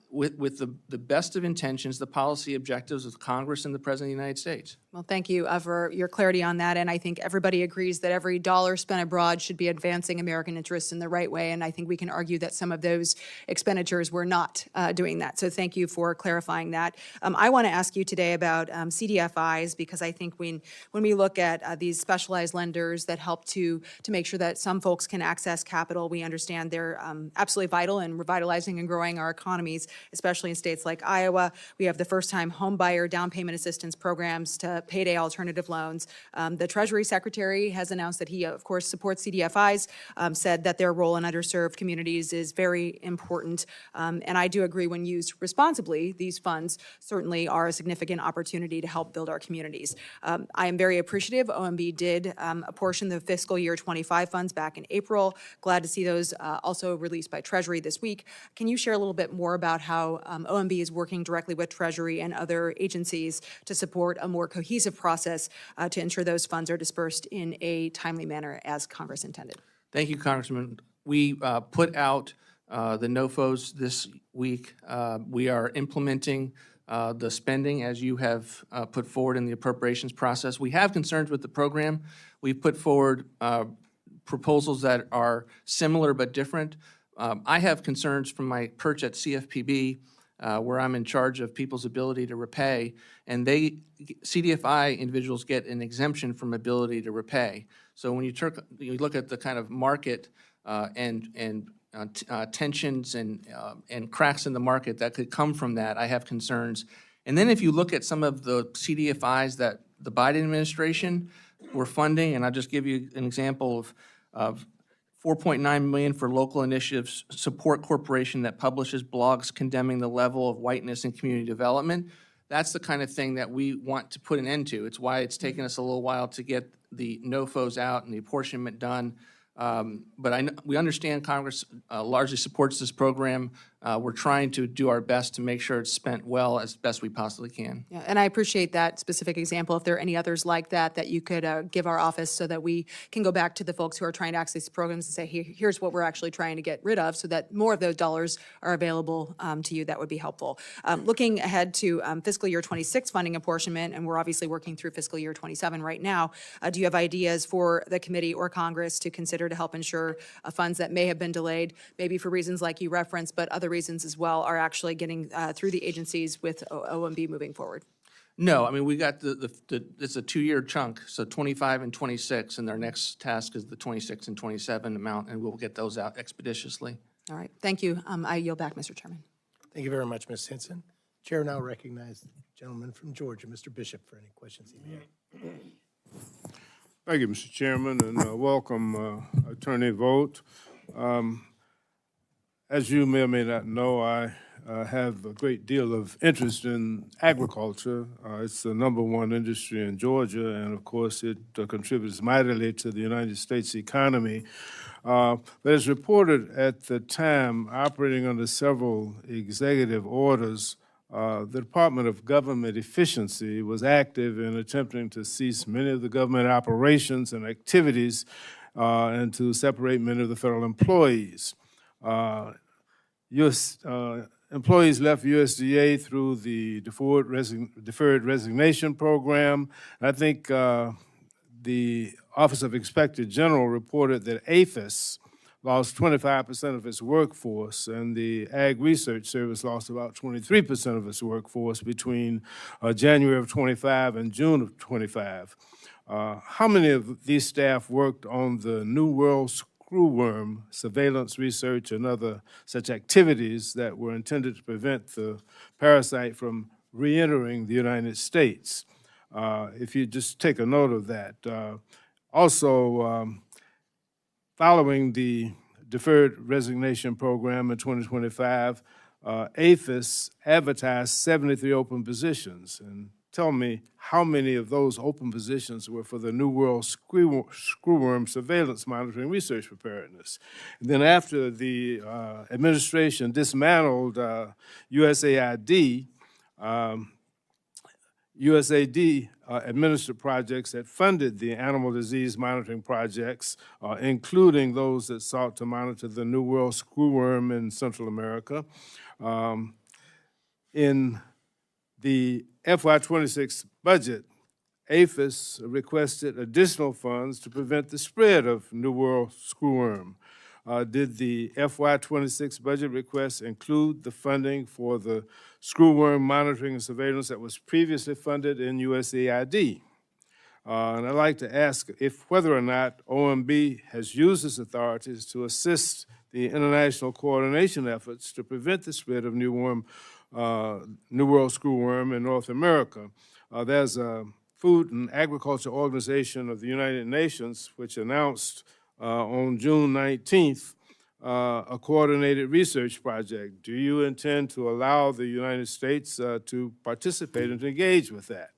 with the best of intentions, the policy objectives of Congress and the President of the United States. Well, thank you for your clarity on that, and I think everybody agrees that every dollar spent abroad should be advancing American interests in the right way, and I think we can argue that some of those expenditures were not doing that. So thank you for clarifying that. I want to ask you today about CDFIs, because I think when we look at these specialized lenders that help to make sure that some folks can access capital, we understand they're absolutely vital in revitalizing and growing our economies, especially in states like Iowa. We have the first-time home buyer down payment assistance programs to payday alternative loans. The Treasury Secretary has announced that he, of course, supports CDFIs, said that their role in underserved communities is very important. And I do agree, when used responsibly, these funds certainly are a significant opportunity to help build our communities. I am very appreciative. OMB did apportion the fiscal year 25 funds back in April. Glad to see those also released by Treasury this week. Can you share a little bit more about how OMB is working directly with Treasury and other agencies to support a more cohesive process to ensure those funds are dispersed in a timely manner as Congress intended? Thank you, Congressman. We put out the NOFOs this week. We are implementing the spending as you have put forward in the appropriations process. We have concerns with the program. We've put forward proposals that are similar but different. I have concerns from my perch at CFPB, where I'm in charge of people's ability to repay, and CDFI individuals get an exemption from ability to repay. So when you look at the kind of market and tensions and cracks in the market that could come from that, I have concerns. And then if you look at some of the CDFIs that the Biden administration were funding, and I'll just give you an example of $4.9 million for local initiatives support corporation that publishes blogs condemning the level of whiteness in community development. That's the kind of thing that we want to put an end to. It's why it's taken us a little while to get the NOFOs out and the apportionment done. But we understand Congress largely supports this program. We're trying to do our best to make sure it's spent well as best we possibly can. Yeah, and I appreciate that specific example. If there are any others like that you could give our office so that we can go back to the folks who are trying to access these programs and say, here's what we're actually trying to get rid of, so that more of those dollars are available to you, that would be helpful. Looking ahead to fiscal year 26 funding apportionment, and we're obviously working through fiscal year 27 right now, do you have ideas for the committee or Congress to consider to help ensure funds that may have been delayed, maybe for reasons like you referenced, but other reasons as well, are actually getting through the agencies with OMB moving forward? No, I mean, we got it's a 2-year chunk, so 25 and 26, and our next task is the 26 and 27 amount, and we'll get those out expeditiously. All right, thank you. I yield back, Mr. Chairman. Thank you very much, Ms. Henson. Chair now recognizes the gentleman from Georgia, Mr. Bishop, for any questions he may have. Thank you, Mr. Chairman, and welcome, Attorney Vought. As you may or may not know, I have a great deal of interest in agriculture. It's the #1 industry in Georgia, and of course, it contributes mightily to the United States economy. But as reported at the time, operating under several executive orders, the Department of Government Efficiency was active in attempting to cease many of the government operations and activities and to separate many of the federal employees. Employees left USDA through the deferred resignation program. I think the Office of Inspector General reported that APHIS lost 25% of its workforce, and the Ag Research Service lost about 23% of its workforce between January of '25 and June of '25. How many of these staff worked on the New World screwworm surveillance research and other such activities that were intended to prevent the parasite from re-entering the United States? If you just take a note of that. Following the deferred resignation program in 2025, APHIS advertised 73 open positions. And tell me how many of those open positions were for the New World screwworm surveillance monitoring research preparedness. And then after the administration dismantled USAID, USAID administered projects that funded the animal disease monitoring projects, including those that sought to monitor the New World screwworm in Central America. In the FY26 budget, APHIS requested additional funds to prevent the spread of New World screwworm. Did the FY26 budget request include the funding for the screwworm monitoring and surveillance that was previously funded in USAID? And I'd like to ask whether or not OMB has used its authorities to assist the international coordination efforts to prevent the spread of New World screwworm in North America. There's a Food and Agriculture Organization of the United Nations which announced on June 19th a coordinated research project. Do you intend to allow the United States to participate and to engage with that?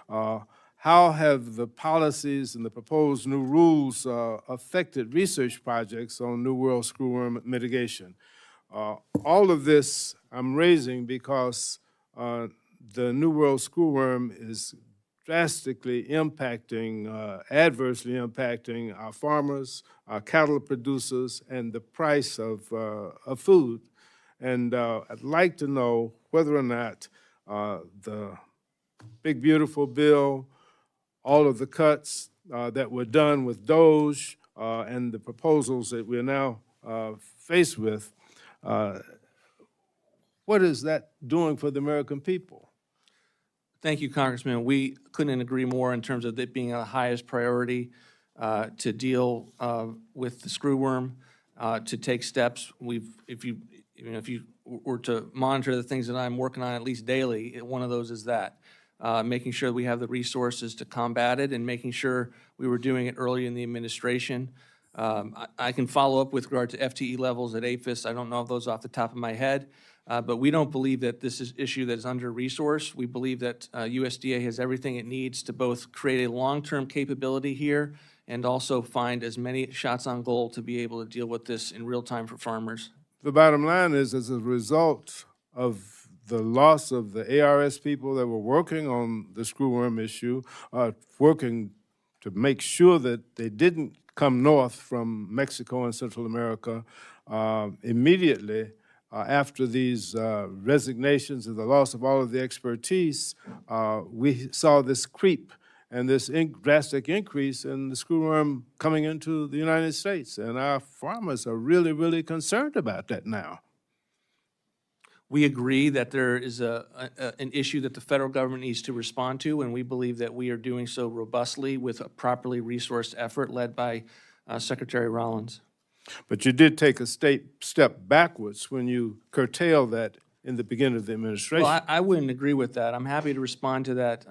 How have the policies and the proposed new rules affected research projects on New World screwworm mitigation? All of this I'm raising because the New World screwworm is drastically impacting, adversely impacting our farmers, our cattle producers, and the price of food. And I'd like to know whether or not the big, beautiful bill, all of the cuts that were done with DOGE and the proposals that we're now faced with, what is that doing for the American people? Thank you, Congressman. We couldn't agree more in terms of it being the highest priority to deal with the screwworm, to take steps. If you were to monitor the things that I'm working on at least daily, one of those is that. Making sure we have the resources to combat it and making sure we were doing it early in the administration. I can follow up with regard to FTE levels at APHIS. I don't know those off the top of my head. But we don't believe that this is an issue that is under-resourced. We believe that USDA has everything it needs to both create a long-term capability here and also find as many shots on goal to be able to deal with this in real time for farmers. The bottom line is, as a result of the loss of the ARS people that were working on the screwworm issue, working to make sure that they didn't come north from Mexico and Central America immediately, after these resignations and the loss of all of the expertise, we saw this creep and this drastic increase in the screwworm coming into the United States. And our farmers are really, really concerned about that now. We agree that there is an issue that the federal government needs to respond to, and we believe that we are doing so robustly with a properly resourced effort led by Secretary Rollins. But you did take a step backwards when you curtailed that in the beginning of the administration. Well, I wouldn't agree with that. I'm happy to respond to that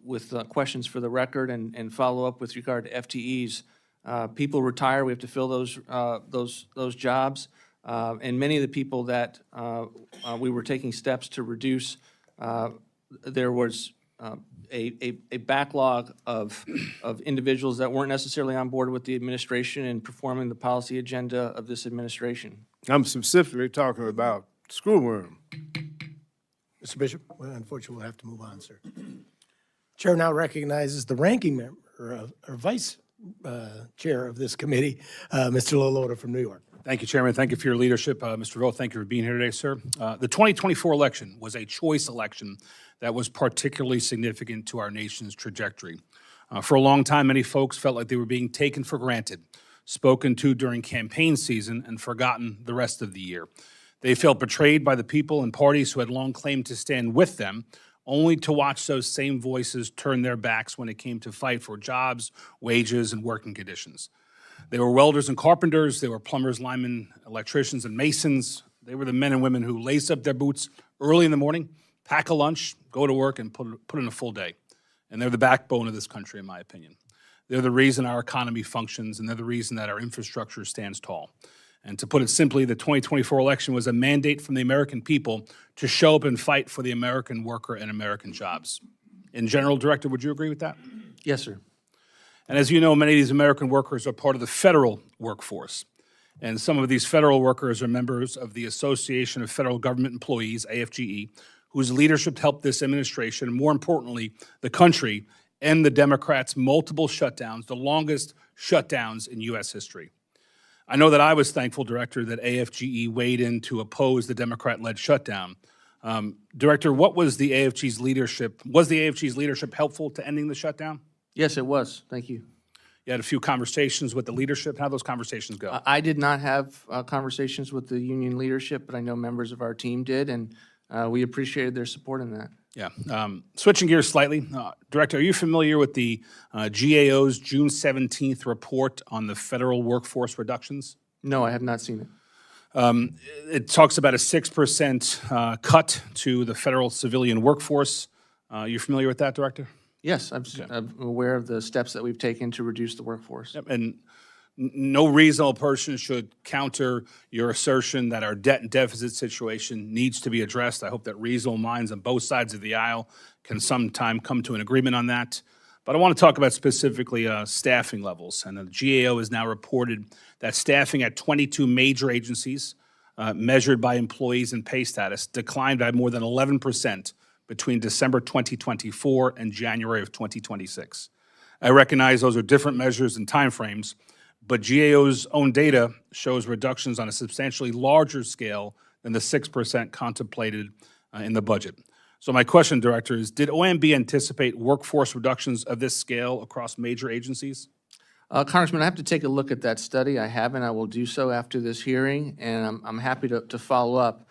with questions for the record and follow up with regard to FTEs. People retire, we have to fill those jobs. And many of the people that we were taking steps to reduce, there was a backlog of individuals that weren't necessarily on board with the administration and performing the policy agenda of this administration. I'm specifically talking about screwworm. Mr. Bishop, well, unfortunately, we'll have to move on, sir. Chair now recognizes the ranking member, or vice chair of this committee, Mr. Lolota from New York. Thank you, Chairman. Thank you for your leadership. Mr. Vought, thank you for being here today, sir. The 2024 election was a choice election that was particularly significant to our nation's trajectory. For a long time, many folks felt like they were being taken for granted, spoken to during campaign season, and forgotten the rest of the year. They felt betrayed by the people and parties who had long claimed to stand with them, only to watch those same voices turn their backs when it came to fight for jobs, wages, and working conditions. They were welders and carpenters, they were plumbers, linemen, electricians, and masons. They were the men and women who lace up their boots early in the morning, pack a lunch, go to work, and put in a full day. And they're the backbone of this country, in my opinion. They're the reason our economy functions, and they're the reason that our infrastructure stands tall. And to put it simply, the 2024 election was a mandate from the American people to show up and fight for the American worker and American jobs. In general, Director, would you agree with that? Yes, sir. And as you know, many of these American workers are part of the federal workforce. And some of these federal workers are members of the Association of Federal Government Employees, AFGE, whose leadership helped this administration, and more importantly, the country, end the Democrats' multiple shutdowns, the longest shutdowns in U.S. history. I know that I was thankful, Director, that AFGE weighed in to oppose the Democrat-led shutdown. Director, what was the AFG's leadership? Was the AFG's leadership helpful to ending the shutdown? Yes, it was. Thank you. You had a few conversations with the leadership. How'd those conversations go? I did not have conversations with the union leadership, but I know members of our team did, and we appreciated their support in that. Yeah. Switching gears slightly, Director, are you familiar with the GAO's June 17th report on the federal workforce reductions? No, I have not seen it. It talks about a 6% cut to the federal civilian workforce. You familiar with that, Director? Yes, I'm aware of the steps that we've taken to reduce the workforce. Yep. And no reasonable person should counter your assertion that our debt and deficit situation needs to be addressed. I hope that reasonable minds on both sides of the aisle can sometime come to an agreement on that. But I want to talk about specifically staffing levels. And the GAO has now reported that staffing at 22 major agencies measured by employees and pay status declined by more than 11% between December 2024 and January of 2026. I recognize those are different measures and timeframes, but GAO's own data shows reductions on a substantially larger scale than the 6% contemplated in the budget. So my question, Director, is did OMB anticipate workforce reductions of this scale across major agencies? Congressman, I have to take a look at that study. I haven't. I will do so after this hearing, and I'm happy to follow up.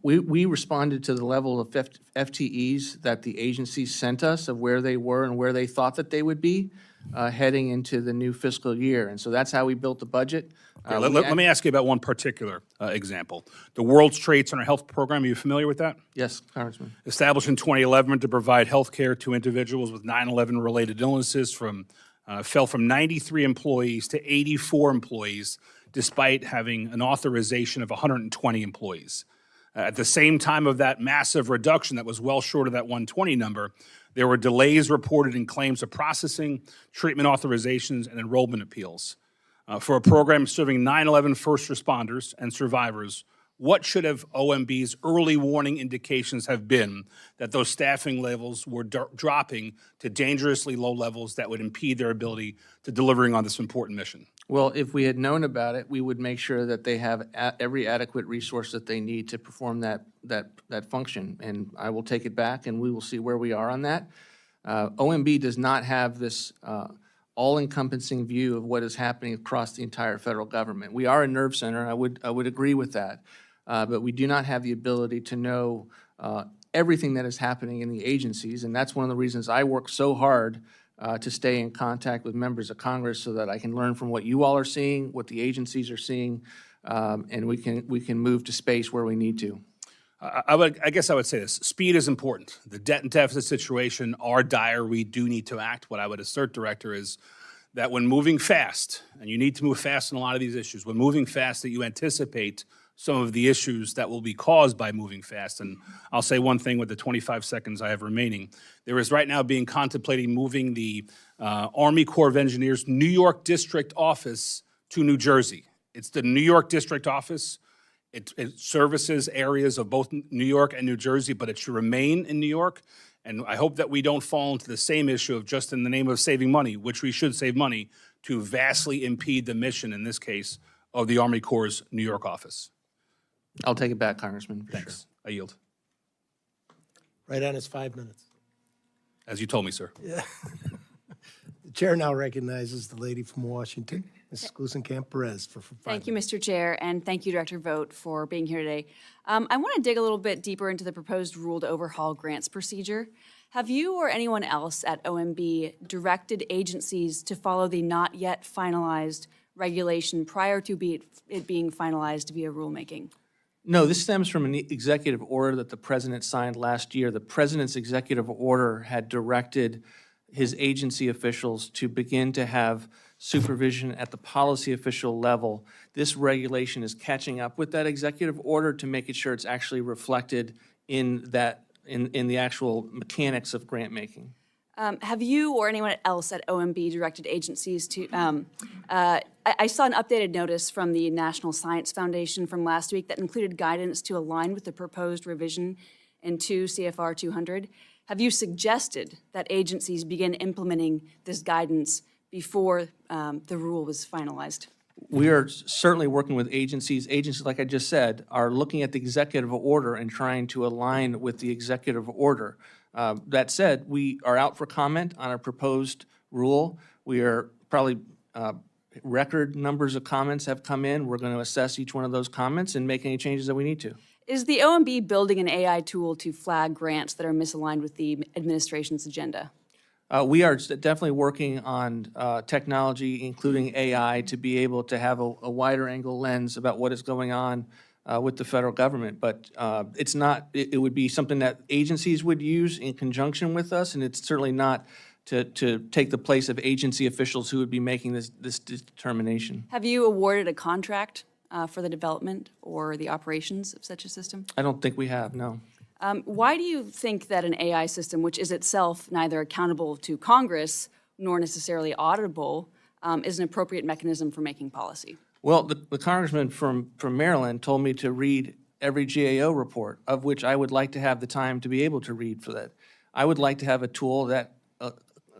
We responded to the level of FTEs that the agencies sent us of where they were and where they thought that they would be heading into the new fiscal year. And so that's how we built the budget. Let me ask you about one particular example. The World Trade Center Health Program, are you familiar with that? Yes, Congressman. Established in 2011 to provide health care to individuals with 9/11 related illnesses fell from 93 employees to 84 employees, despite having an authorization of 120 employees. At the same time of that massive reduction that was well short of that 120 number, there were delays reported in claims of processing, treatment authorizations, and enrollment appeals. For a program serving 9/11 first responders and survivors, what should have OMB's early warning indications have been that those staffing levels were dropping to dangerously low levels that would impede their ability to delivering on this important mission? Well, if we had known about it, we would make sure that they have every adequate resource that they need to perform that function. And I will take it back, and we will see where we are on that. OMB does not have this all-encompassing view of what is happening across the entire federal government. We are a nerve center. I would agree with that. But we do not have the ability to know everything that is happening in the agencies. And that's one of the reasons I work so hard to stay in contact with members of Congress so that I can learn from what you all are seeing, what the agencies are seeing, and we can move to space where we need to. I guess I would say this, speed is important. The debt and deficit situation are dire, we do need to act. What I would assert, Director, is that when moving fast, and you need to move fast in a lot of these issues, when moving fast, that you anticipate some of the issues that will be caused by moving fast. And I'll say one thing with the 25 seconds I have remaining. There is right now being contemplating moving the Army Corps of Engineers New York District Office to New Jersey. It's the New York District Office. It services areas of both New York and New Jersey, but it should remain in New York. And I hope that we don't fall into the same issue of just in the name of saving money, which we should save money, to vastly impede the mission, in this case, of the Army Corps' New York office. I'll take it back, Congressman, for sure. Thanks. I yield. Right on his 5 minutes. As you told me, sir. The chair now recognizes the lady from Washington, Mrs. Glusenkamp-Perez, for 5 Thank you, minutes. Mr. Chair, and thank you, Director Vought, for being here today. I want to dig a little bit deeper into the proposed rule to overhaul grants procedure. Have you or anyone else at OMB directed agencies to follow the not yet finalized regulation prior to it being finalized via rulemaking? No, this stems from an executive order that the president signed last year. The president's executive order had directed his agency officials to begin to have supervision at the policy official level. This regulation is catching up with that executive order to make it sure it's actually reflected in the actual mechanics of grant making. Have you or anyone else at OMB directed agencies to, I saw an updated notice from the National Science Foundation from last week that included guidance to align with the proposed revision in 2 CFR 200. Have you suggested that agencies begin implementing this guidance before the rule was finalized? We are certainly working with agencies. Agencies, like I just said, are looking at the executive order and trying to align with the executive order. That said, we are out for comment on our proposed rule. We are probably, record numbers of comments have come in. We're going to assess each one of those comments and make any changes that we need to. Is the OMB building an AI tool to flag grants that are misaligned with the administration's agenda? We are definitely working on technology, including AI, to be able to have a wider angle lens about what is going on with the federal government. But it's not, it would be something that agencies would use in conjunction with us, and it's certainly not to take the place of agency officials who would be making this determination. Have you awarded a contract for the development or the operations of such a system? I don't think we have, no. Why do you think that an AI system, which is itself neither accountable to Congress nor necessarily auditable, is an appropriate mechanism for making policy? Well, the congressman from Maryland told me to read every GAO report, of which I would like to have the time to be able to read for that. I would like to have a tool that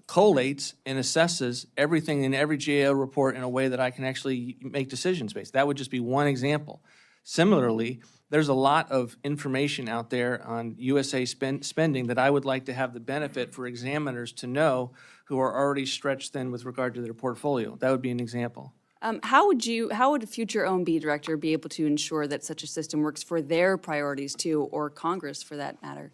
collates and assesses everything in every GAO report in a way that I can actually make decisions based. That would just be one example. Similarly, there's a lot of information out there on USA spending that I would like to have the benefit for examiners to know who are already stretched thin with regard to their portfolio. That would be an example. How would a future OMB director be able to ensure that such a system works for their priorities too, or Congress for that matter?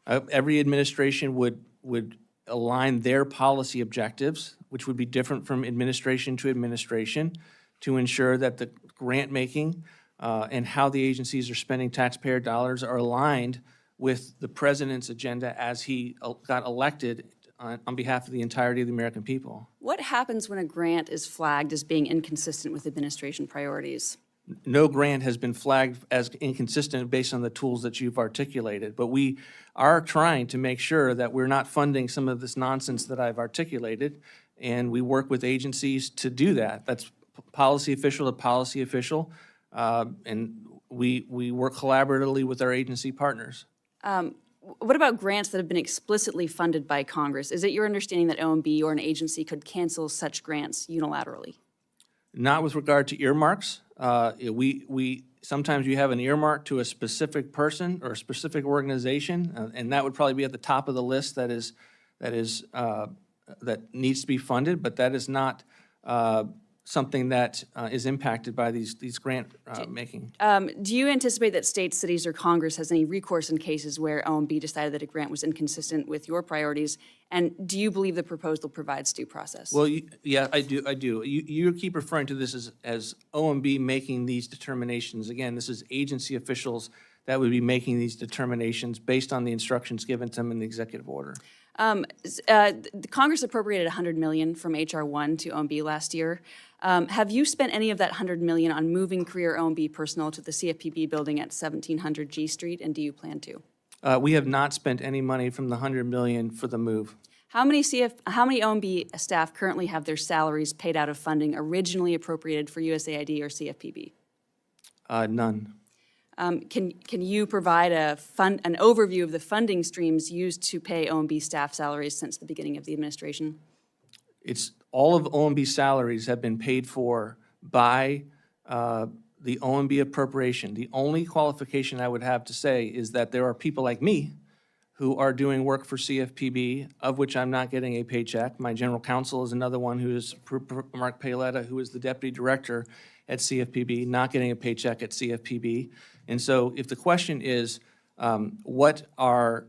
Every administration would align their policy objectives, which would be different from administration to administration, to ensure that the grant making and how the agencies are spending taxpayer dollars are aligned with the president's agenda as he got elected on behalf of the entirety of the American people. What happens when a grant is flagged as being inconsistent with administration priorities? No grant has been flagged as inconsistent based on the tools that you've articulated, but we are trying to make sure that we're not funding some of this nonsense that I've articulated, and we work with agencies to do that. That's policy official to policy official, and we work collaboratively with our agency partners. What about grants that have been explicitly funded by Congress? Is it your understanding that OMB or an agency could cancel such grants unilaterally? Not with regard to earmarks. Sometimes you have an earmark to a specific person or a specific organization, and that would probably be at the top of the list that needs to be funded, but that is not something that is impacted by these grant making. Do you anticipate that states, cities, or Congress has any recourse in cases where OMB decided that a grant was inconsistent with your priorities? And do you believe the proposal provides due process? Well, yeah, I do. You keep referring to this as OMB making these determinations. Again, this is agency officials that would be making these determinations based on the instructions given to them in the executive order. The Congress appropriated $100 million from HR 1 to OMB last year. Have you spent any of that $100 million on moving career OMB personnel to the CFPB building at 1700 G Street, and do you plan to? We have not spent any money from the $100 million for the move. How many OMB staff currently have their salaries paid out of funding originally appropriated for USAID or CFPB? None. Can you provide an overview of the funding streams used to pay OMB staff salaries since the beginning of the administration? It's all of OMB salaries have been paid for by the OMB appropriation. The only qualification I would have to say is that there are people like me who are doing work for CFPB, of which I'm not getting a paycheck. My general counsel is another one who is Mark Paoletta, who is the deputy director at CFPB, not getting a paycheck at CFPB. And so if the question is, what are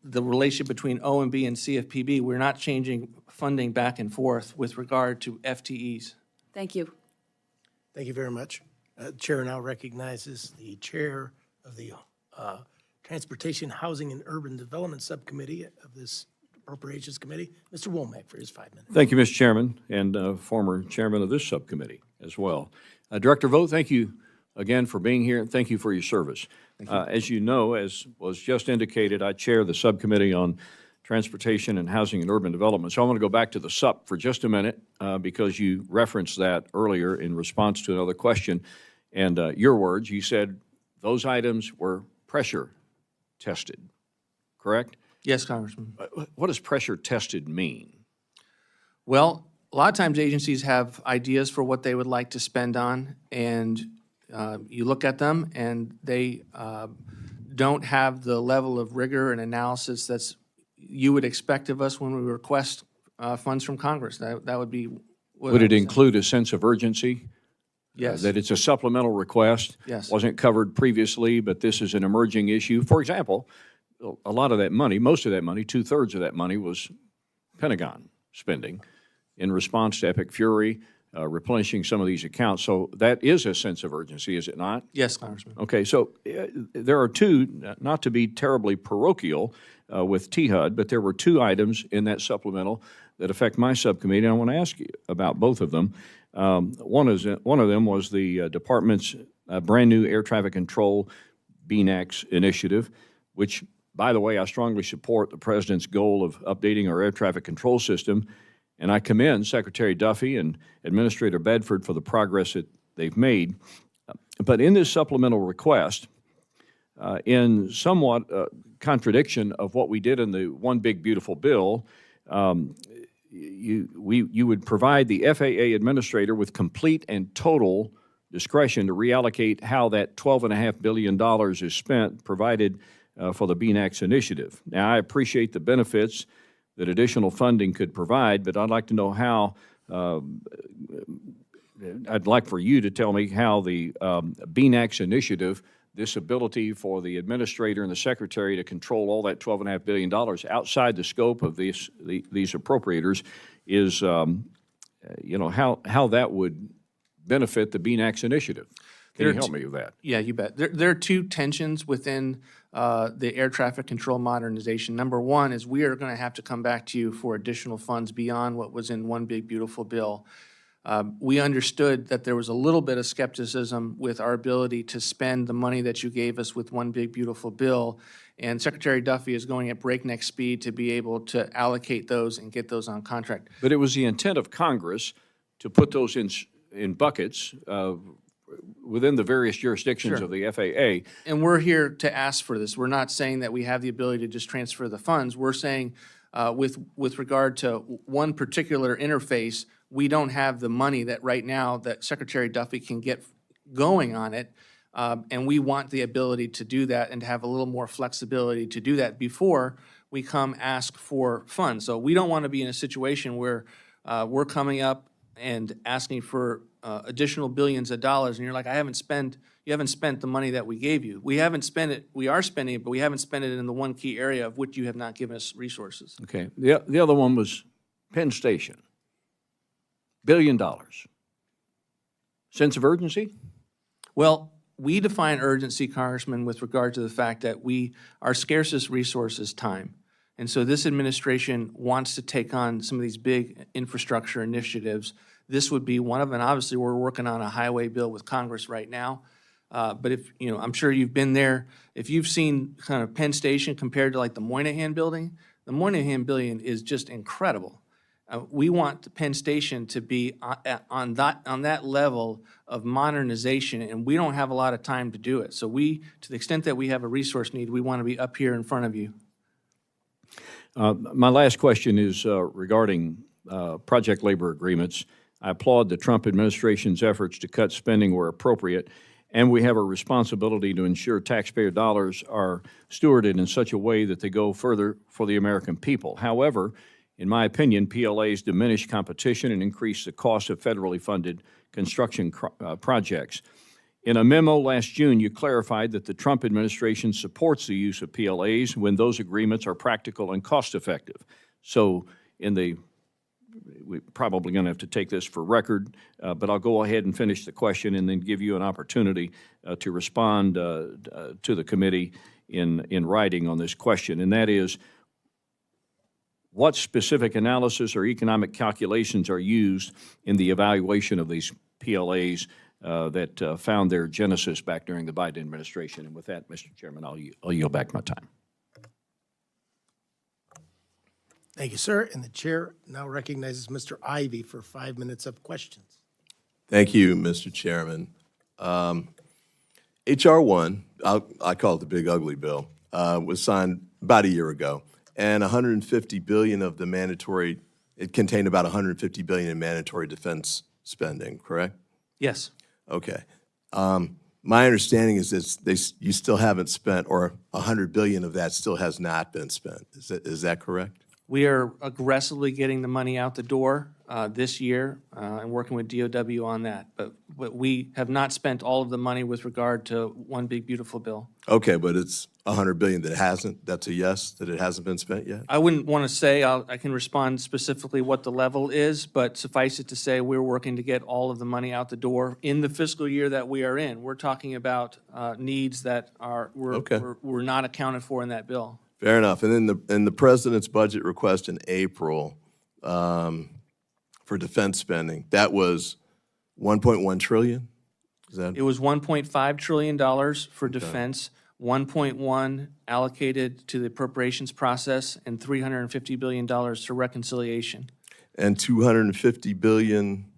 the relationship between OMB and CFPB, we're not changing funding back and forth with regard to FTEs. Thank you. Thank you very much. Chair now recognizes the chair of the Transportation, Housing, and Urban Development Subcommittee of this Appropriations Committee, Mr. Womack, for his 5 minutes. Thank you, Mr. Chairman, and former chairman of this subcommittee as well. Director Vought, thank you again for being here, and thank you for your service. As you know, as was just indicated, I chair the Subcommittee on Transportation and Housing and Urban Development. So I want to go back to the SUP for just a minute because you referenced that earlier in response to another question. And your words, you said those items were pressure tested, correct? Yes, Congressman. What does pressure tested mean? Well, a lot of times agencies have ideas for what they would like to spend on, and you look at them and they don't have the level of rigor and analysis that's you would expect of us when we request funds from Congress. That would be what Would I it was saying. include a sense of urgency? Yes. That it's a supplemental request? Yes. Wasn't covered previously, but this is an emerging issue. For example, a lot of that money, most of that money, 2/3 of that money was Pentagon spending in response to Epic Fury, replenishing some of these accounts. So that is a sense of urgency, is it not? Yes, Congressman. Okay, so there are two, not to be terribly parochial with THUD, but there were two items in that supplemental that affect my subcommittee, and I want to ask you about both of them. One of them was the department's brand-new air traffic control BNAX initiative, which, by the way, I strongly support the president's goal of updating our air traffic control system, and I commend Secretary Duffy and Administrator Bedford for the progress that they've made. But in this supplemental request, in somewhat contradiction of what we did in the One Big Beautiful Bill, you would provide the FAA administrator with complete and total discretion to reallocate how that $12.5 billion is spent, provided for the BNAX initiative. Now, I appreciate the benefits that additional funding could provide, but I'd like to know how, I'd like for you to tell me how the BNAX initiative, this ability for the administrator and the secretary to control all that $12.5 billion outside the scope of these appropriators is, how that would benefit the BNAX initiative. Can you help me with that? Yeah, you bet. There are two tensions within the air traffic control modernization. Number one is we are going to have to come back to you for additional funds beyond what was in One Big Beautiful Bill. We understood that there was a little bit of skepticism with our ability to spend the money that you gave us with One Big Beautiful Bill, and Secretary Duffy is going at breakneck speed to be able to allocate those and get those on contract. But it was the intent of Congress to put those in buckets within the various jurisdictions of the FAA. And we're here to ask for this. We're not saying that we have the ability to just transfer the funds. We're saying with regard to one particular interface, we don't have the money that right now that Secretary Duffy can get going on it. And we want the ability to do that and to have a little more flexibility to do that before we come ask for funds. So we don't want to be in a situation where we're coming up and asking for additional billions of dollars, and you're like, you haven't spent the money that we gave you. We haven't spent it, we are spending it, but we haven't spent it in the one key area of which you have not given us resources. Okay. The other one was Penn Station. $1 billion. Sense of urgency? Well, we define urgency, Congressman, with regard to the fact that our scarcest resource is time. And so this administration wants to take on some of these big infrastructure initiatives. This would be one of them. Obviously, we're working on a highway bill with Congress right now. But if, I'm sure you've been there. If you've seen kind of Penn Station compared to like the Moynihan Building, the Moynihan Building is just incredible. We want Penn Station to be on that level of modernization, and we don't have a lot of time to do it. So to the extent that we have a resource need, we want to be up here in front of you. My last question is regarding project labor agreements. I applaud the Trump administration's efforts to cut spending where appropriate, and we have a responsibility to ensure taxpayer dollars are stewarded in such a way that they go further for the American people. However, in my opinion, PLAs diminish competition and increase the cost of federally funded construction projects. In a memo last June, you clarified that the Trump administration supports the use of PLAs when those agreements are practical and cost-effective. So we're probably going to have to take this for record, but I'll go ahead and finish the question and then give you an opportunity to respond to the committee in writing on this question, and that is, what specific analysis or economic calculations are used in the evaluation of these PLAs that found their genesis back during the Biden administration? And with that, Mr. Chairman, I'll yield back my time. Thank you, sir. And the chair now recognizes Mr. Ivy for 5 minutes of questions. Thank you, Mr. Chairman. H.R. 1, I call it the big ugly bill, was signed about a year ago. And $150 billion of the mandatory, it contained about $150 billion in mandatory defense spending, correct? Yes. Okay. My understanding is that you still haven't spent, or $100 billion of that still has not been spent. Is that correct? We are aggressively getting the money out the door this year and working with DOW on that. But we have not spent all of the money with regard to one big, beautiful bill. Okay, but it's $100 billion that hasn't, that's a yes, that it hasn't been spent yet? I wouldn't want to say, I can respond specifically what the level is, but suffice it to say, we're working to get all of the money out the door in the fiscal year that we are in. We're talking about needs that were not accounted for in that bill. Fair enough. And then in the president's budget request in April for defense spending, that was $1.1 trillion? Is that? It was $1.5 trillion for defense, 1.1 allocated to the appropriations process, and $350 billion to reconciliation. And $250 billion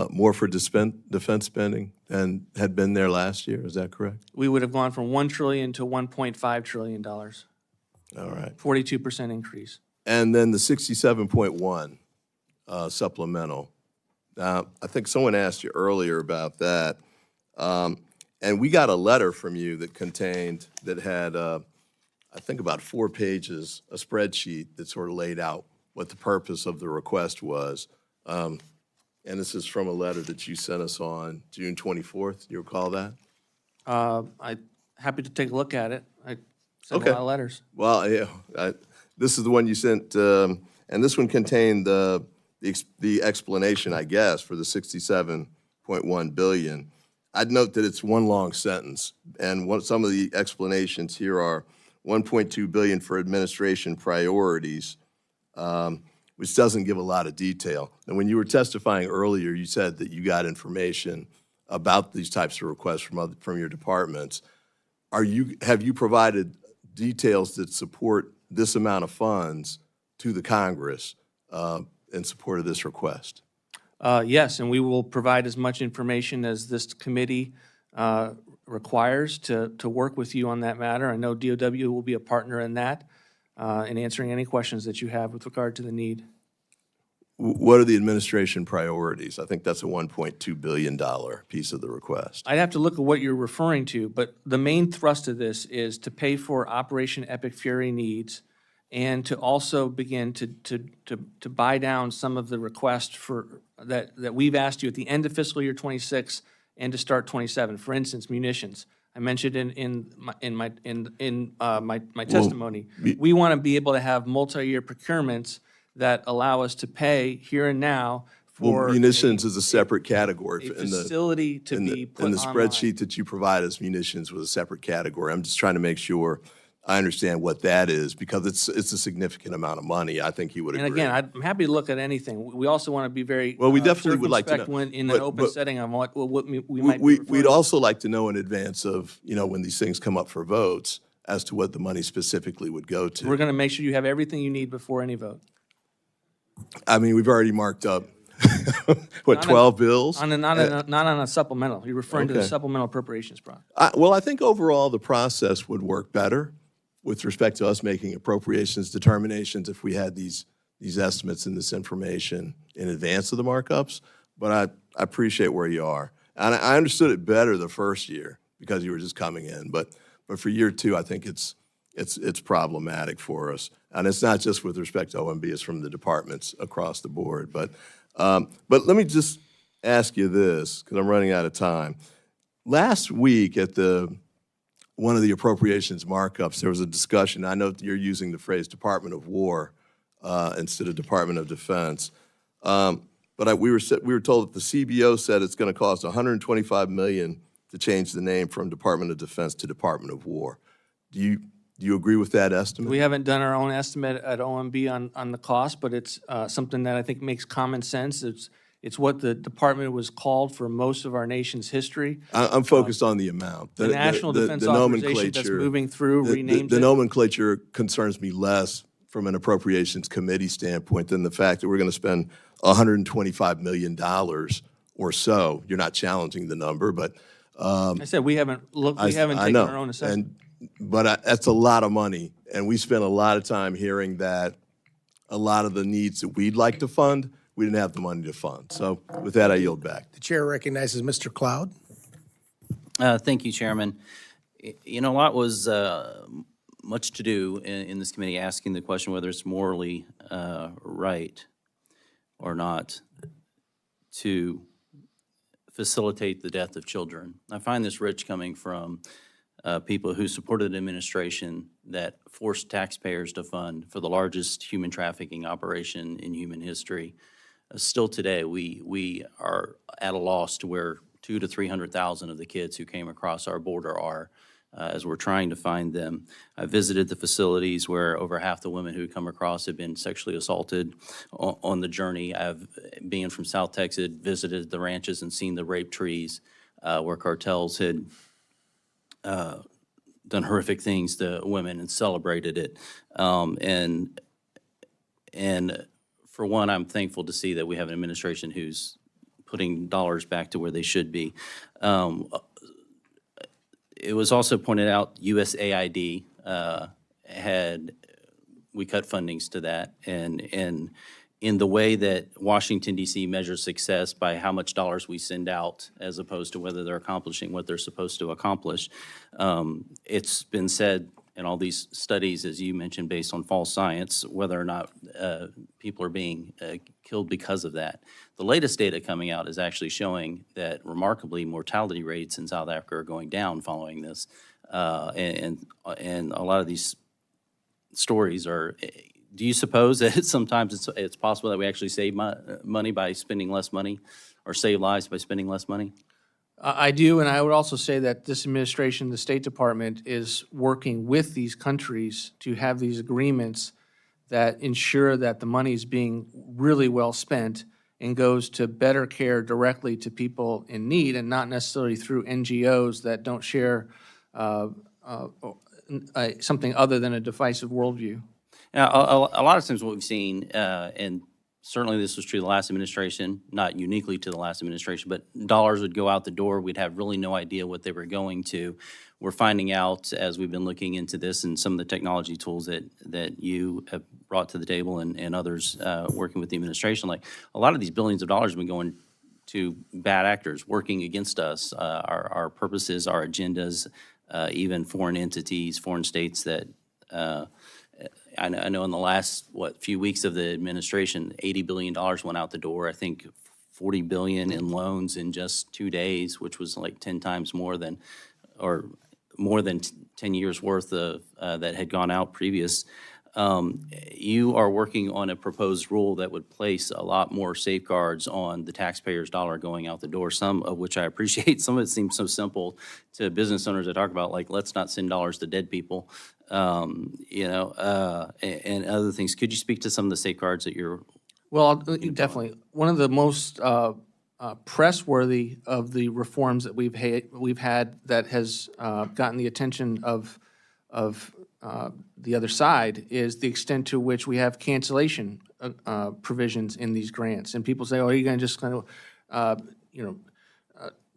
more for defense spending than had been there last year, is that correct? We would have gone from $1 trillion to $1.5 trillion. All right. 42% increase. And then the 67.1 supplemental. Now, I think someone asked you earlier about that. And we got a letter from you that had, I think about 4 pages, a spreadsheet that sort of laid out what the purpose of the request was. And this is from a letter that you sent us on June 24th. You recall that? I'm happy to take a look at it. I sent a lot of letters. Well, yeah, this is the one you sent, and this one contained the explanation, I guess, for the $67.1 billion. I'd note that it's one long sentence, and some of the explanations here are $1.2 billion for administration priorities, which doesn't give a lot of detail. And when you were testifying earlier, you said that you got information about these types of requests from your departments. Have you provided details that support this amount of funds to the Congress in support of this request? Yes, and we will provide as much information as this committee requires to work with you on that matter. I know DOW will be a partner in that, in answering any questions that you have with regard to the need. What are the administration priorities? I think that's a $1.2 billion piece of the request. I'd have to look at what you're referring to, but the main thrust of this is to pay for Operation Epic Fury needs and to also begin to buy down some of the requests that we've asked you at the end of fiscal year 26 and to start 27. For instance, munitions. I mentioned in my testimony, we want to be able to have multi-year procurements that allow us to pay here and now for munitions is a separate category. a in the- facility to in the- be put In the online. spreadsheet that you provide us, munitions was a separate category. I'm just trying to make sure I understand what that is, because it's a significant amount of money. I think you would agree. And again, I'm happy to look at anything. We also want to be very Well, we definitely would like to circumspect know. when in But- an open but- setting on what we might be We'd referring also like to know in advance of, when these things come up for votes, as to what the money specifically would go to. We're to. going to make sure you have everything you need before any vote. I mean, we've already marked up, what, Not 12 bills? Not on a supplemental. You're referring to the Okay. supplemental appropriations process. Well, I think overall, the process would work better with respect to us making appropriations determinations if we had these estimates and this information in advance of the markups. But I appreciate where you are. And I understood it better the first year because you were just coming in. But for year two, I think it's problematic for us. And it's not just with respect to OMB, it's from the departments across the board. But let me just ask you this, because I'm running out of time. Last week at one of the appropriations markups, there was a discussion. I know that you're using the phrase Department of War instead of Department of Defense. But we were told that the CBO said it's going to cost $125 million to change the name from Department of Defense to Department of War. Do you agree with that estimate? We haven't done our own estimate at OMB on the cost, but it's something that I think makes common sense. It's what the department was called for most of our nation's history. I'm focused on the amount. The National Defense the Authorization that's moving through renames the it. nomenclature concerns me less from an Appropriations Committee standpoint than the fact that we're going to spend $125 million or so. You're not challenging the number, but I said, we haven't taken our own assessment. But that's a lot of money, and we spent a lot of time hearing that a lot of the needs that we'd like to fund, we didn't have the money to fund. So with that, I yield back. The chair recognizes Mr. Cloud. Thank you, Chairman. A lot was much to do in this committee, asking the question whether it's morally right or not to facilitate the death of children. I find this rich coming from people who supported an administration that forced taxpayers to fund for the largest human trafficking operation in human history. Still today, we are at a loss to where 200,000 to 300,000 of the kids who came across our border are, as we're trying to find them. I visited the facilities where over half the women who come across have been sexually assaulted on the journey. Being from South Texas, visited the ranches and seen the rape trees where cartels had done horrific things to women and celebrated it. And for one, I'm thankful to see that we have an administration who's putting dollars back to where they should be. It was also pointed out USAID we cut fundings to that, and in the way that Washington, D.C. measures success by how much dollars we send out as opposed to whether they're accomplishing what they're supposed to accomplish. It's been said in all these studies, as you mentioned, based on false science, whether or not people are being killed because of that. The latest data coming out is actually showing that remarkably mortality rates in South Africa are going down following this. And a lot of these stories are, do you suppose that sometimes it's possible that we actually save money by spending less money or save lives by spending less money? I do, and I would also say that this administration, the State Department, is working with these countries to have these agreements that ensure that the money is being really well spent and goes to better care directly to people in need and not necessarily through NGOs that don't share something other than a divisive worldview. Now, a lot of times what we've seen, and certainly this was true of the last administration, not uniquely to the last administration, but dollars would go out the door. We'd have really no idea what they were going to. We're finding out as we've been looking into this and some of the technology tools that you have brought to the table and others working with the administration, like a lot of these billions of dollars have been going to bad actors working against us, our purposes, our agendas, even foreign entities, foreign states that I know in the last, few weeks of the administration, $80 billion went out the door. I think $40 billion in loans in just 2 days, which was like 10 times more than, or more than 10 years worth of that had gone out previous. You are working on a proposed rule that would place a lot more safeguards on the taxpayer's dollar going out the door, some of which I appreciate. Some of it seems so simple to business owners that talk about, like, let's not send dollars to dead people, and other things. Could you speak to some of the safeguards that you're? Well, definitely. One of the most press-worthy of the reforms that we've had that has gotten the attention of the other side is the extent to which we have cancellation provisions in these grants. And people say, oh, are you going to just kind of,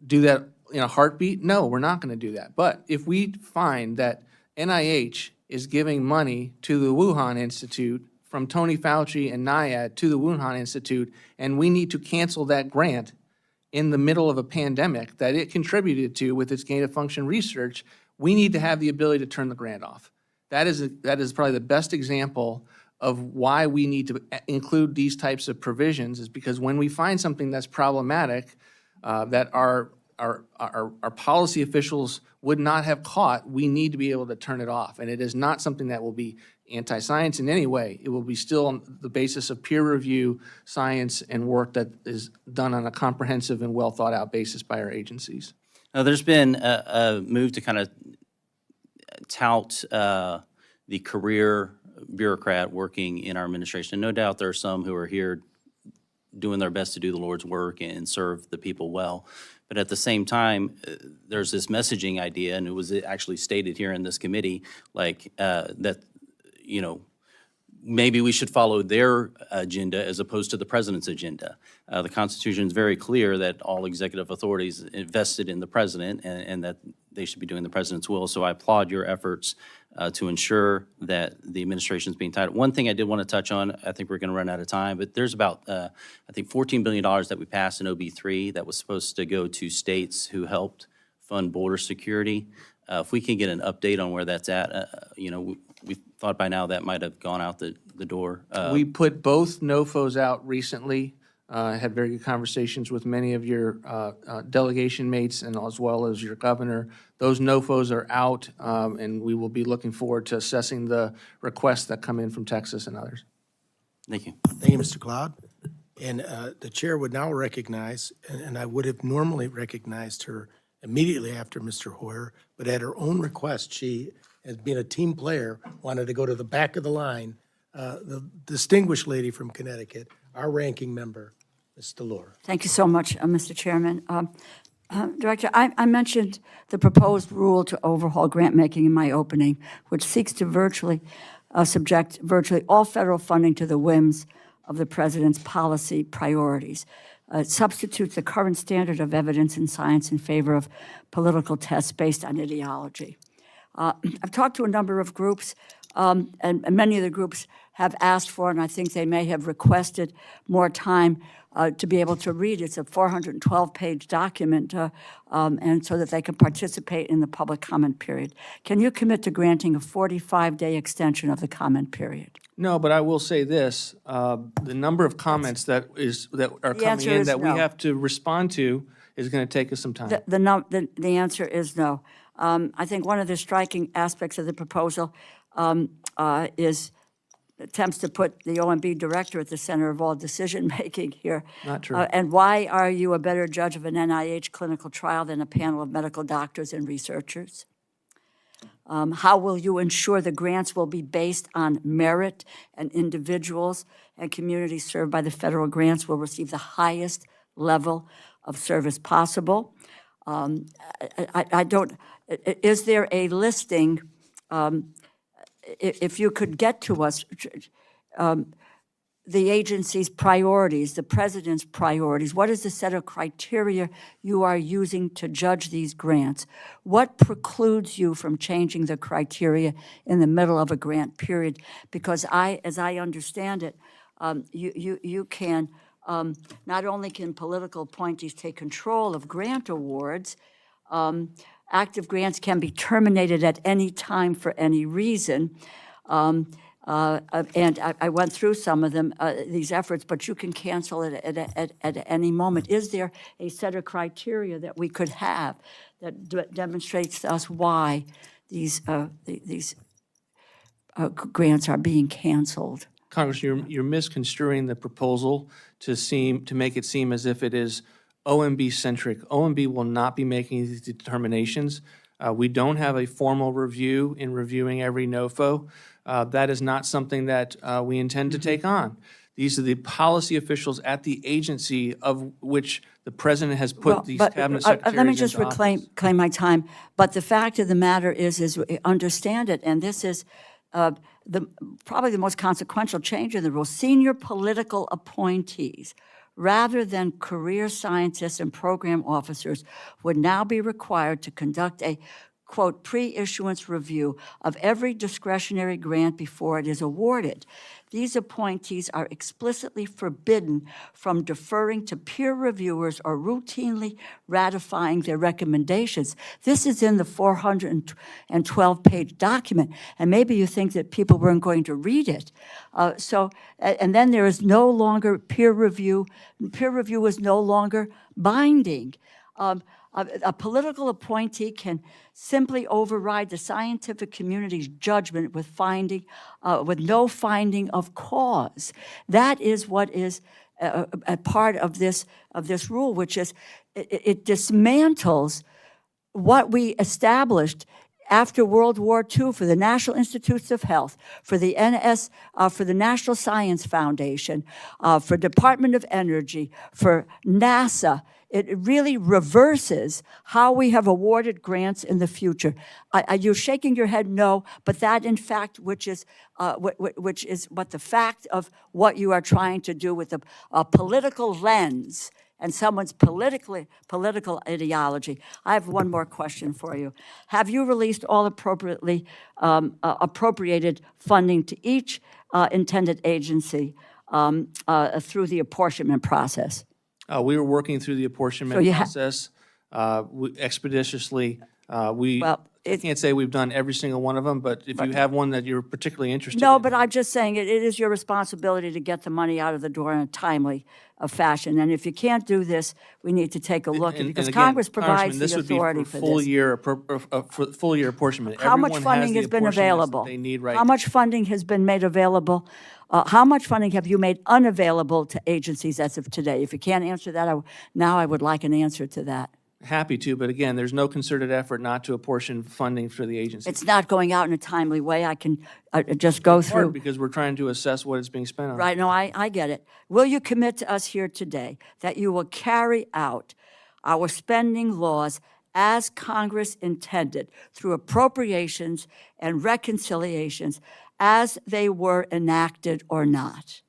do that in a heartbeat? No, we're not going to do that. But if we find that NIH is giving money to the Wuhan Institute from Tony Fauci and NIAID to the Wuhan Institute, and we need to cancel that grant in the middle of a pandemic that it contributed to with its gain-of-function research, we need to have the ability to turn the grant off. That is probably the best example of why we need to include these types of provisions, is because when we find something that's problematic, that our policy officials would not have caught, we need to be able to turn it off. And it is not something that will be anti-science in any way. It will be still on the basis of peer review, science, and work that is done on a comprehensive and well-thought-out basis by our agencies. Now, there's been a move to kind of tout the career bureaucrat working in our administration. No doubt there are some who are here doing their best to do the Lord's work and serve the people well. But at the same time, there's this messaging idea, and it was actually stated here in this committee, like that, maybe we should follow their agenda as opposed to the president's agenda. The Constitution is very clear that all executive authorities invested in the president and that they should be doing the president's will. So I applaud your efforts to ensure that the administration is being tied. One thing I did want to touch on, I think we're going to run out of time, but there's about, I think, $14 billion that we passed in OB3 that was supposed to go to states who helped fund border security. If we can get an update on where that's at, we thought by now that might have gone out the door. We put both NOFOs out recently. Had very good conversations with many of your delegation mates and as well as your governor. Those NOFOs are out, and we will be looking forward to assessing the requests that come in from Texas and others. Thank you. Thank you, Mr. Cloud. And the chair would now recognize, and I would have normally recognized her immediately after Mr. Hoyer, but at her own request, she, as being a team player, wanted to go to the back of the line. The distinguished lady from Connecticut, our ranking member, Ms. Delore. Thank you so much, Mr. Chairman. Director, I mentioned the proposed rule to overhaul grant-making in my opening, which seeks to virtually subject virtually all federal funding to the whims of the president's policy priorities. It substitutes the current standard of evidence in science in favor of political tests based on ideology. I've talked to a number of groups, and many of the groups have asked for, and I think they may have requested more time to be able to read. It's a 412-page document, and so that they can participate in the public comment period. Can you commit to granting a 45-day extension of the comment period? No, but I will say this, the number of comments that are coming in that we have to respond to is going to take us some time. The answer is no. I think one of the striking aspects of the proposal is attempts to put the OMB director at the center of all decision-making here. Not true. And why are you a better judge of an NIH clinical trial than a panel of medical doctors and researchers? How will you ensure the grants will be based on merit and individuals and communities served by the federal grants will receive the highest level of service possible? Is there a listing, if you could get to us, the agency's priorities, the president's priorities? What is the set of criteria you are using to judge these grants? What precludes you from changing the criteria in the middle of a grant period? Because as I understand it, you can, not only can political appointees take control of grant awards, active grants can be terminated at any time for any reason. And I went through some of them, these efforts, but you can cancel it at any moment. Is there a set of criteria that we could have that demonstrates to us why these grants are being canceled. Congress, you're misconstruing the proposal to make it seem as if it is OMB-centric. OMB will not be making these determinations. We don't have a formal review in reviewing every NOFO. That is not something that we intend to take on. These are the policy officials at the agency of which the president has Well, put these but, cabinet secretaries let me just into office. claim my time. But the fact of the matter is understand it, and this is probably the most consequential change in the rule. Senior political appointees, rather than career scientists and program officers, would now be required to conduct a, quote, pre-issuance review of every discretionary grant before it is awarded. These appointees are explicitly forbidden from deferring to peer reviewers or routinely ratifying their recommendations. This is in the 412-page document, and maybe you think that people weren't going to read it. And then there is no longer peer review. Peer review is no longer binding. A political appointee can simply override the scientific community's judgment with no finding of cause. That is what is a part of this rule, which is it dismantles what we established after World War II for the National Institutes of Health, for the for the National Science Foundation, for Department of Energy, for NASA. It really reverses how we have awarded grants in the future. You're shaking your head no, but that in fact, which is what the fact of what you are trying to do with a political lens and someone's political ideology. I have one more question for you. Have you released all appropriated funding to each intended agency through the apportionment process? We were working through the apportionment process expeditiously. I can't say we've done every single one of them, but if you have one that you're particularly interested in. No, but I'm just saying it is your responsibility to get the money out of the door in a timely fashion. And if you can't do this, we need to take a look, because again, Congress provides Congressman, the authority this would for be for full year apportionment. How much Everyone funding the has been apportionments that available? They need right How much funding has been made available? How much funding have you made unavailable to agencies as of today? If you can't answer that, now I would like an answer to that. Happy to, but again, there's no concerted effort not to apportion funding for the agency. It's not going out in a timely way. I can just go Hard through. because we're trying to assess what it's being spent on. Right, no, I get it. Will you commit to us here today that you will carry out our spending laws as Congress intended through appropriations and reconciliations as they were enacted or not?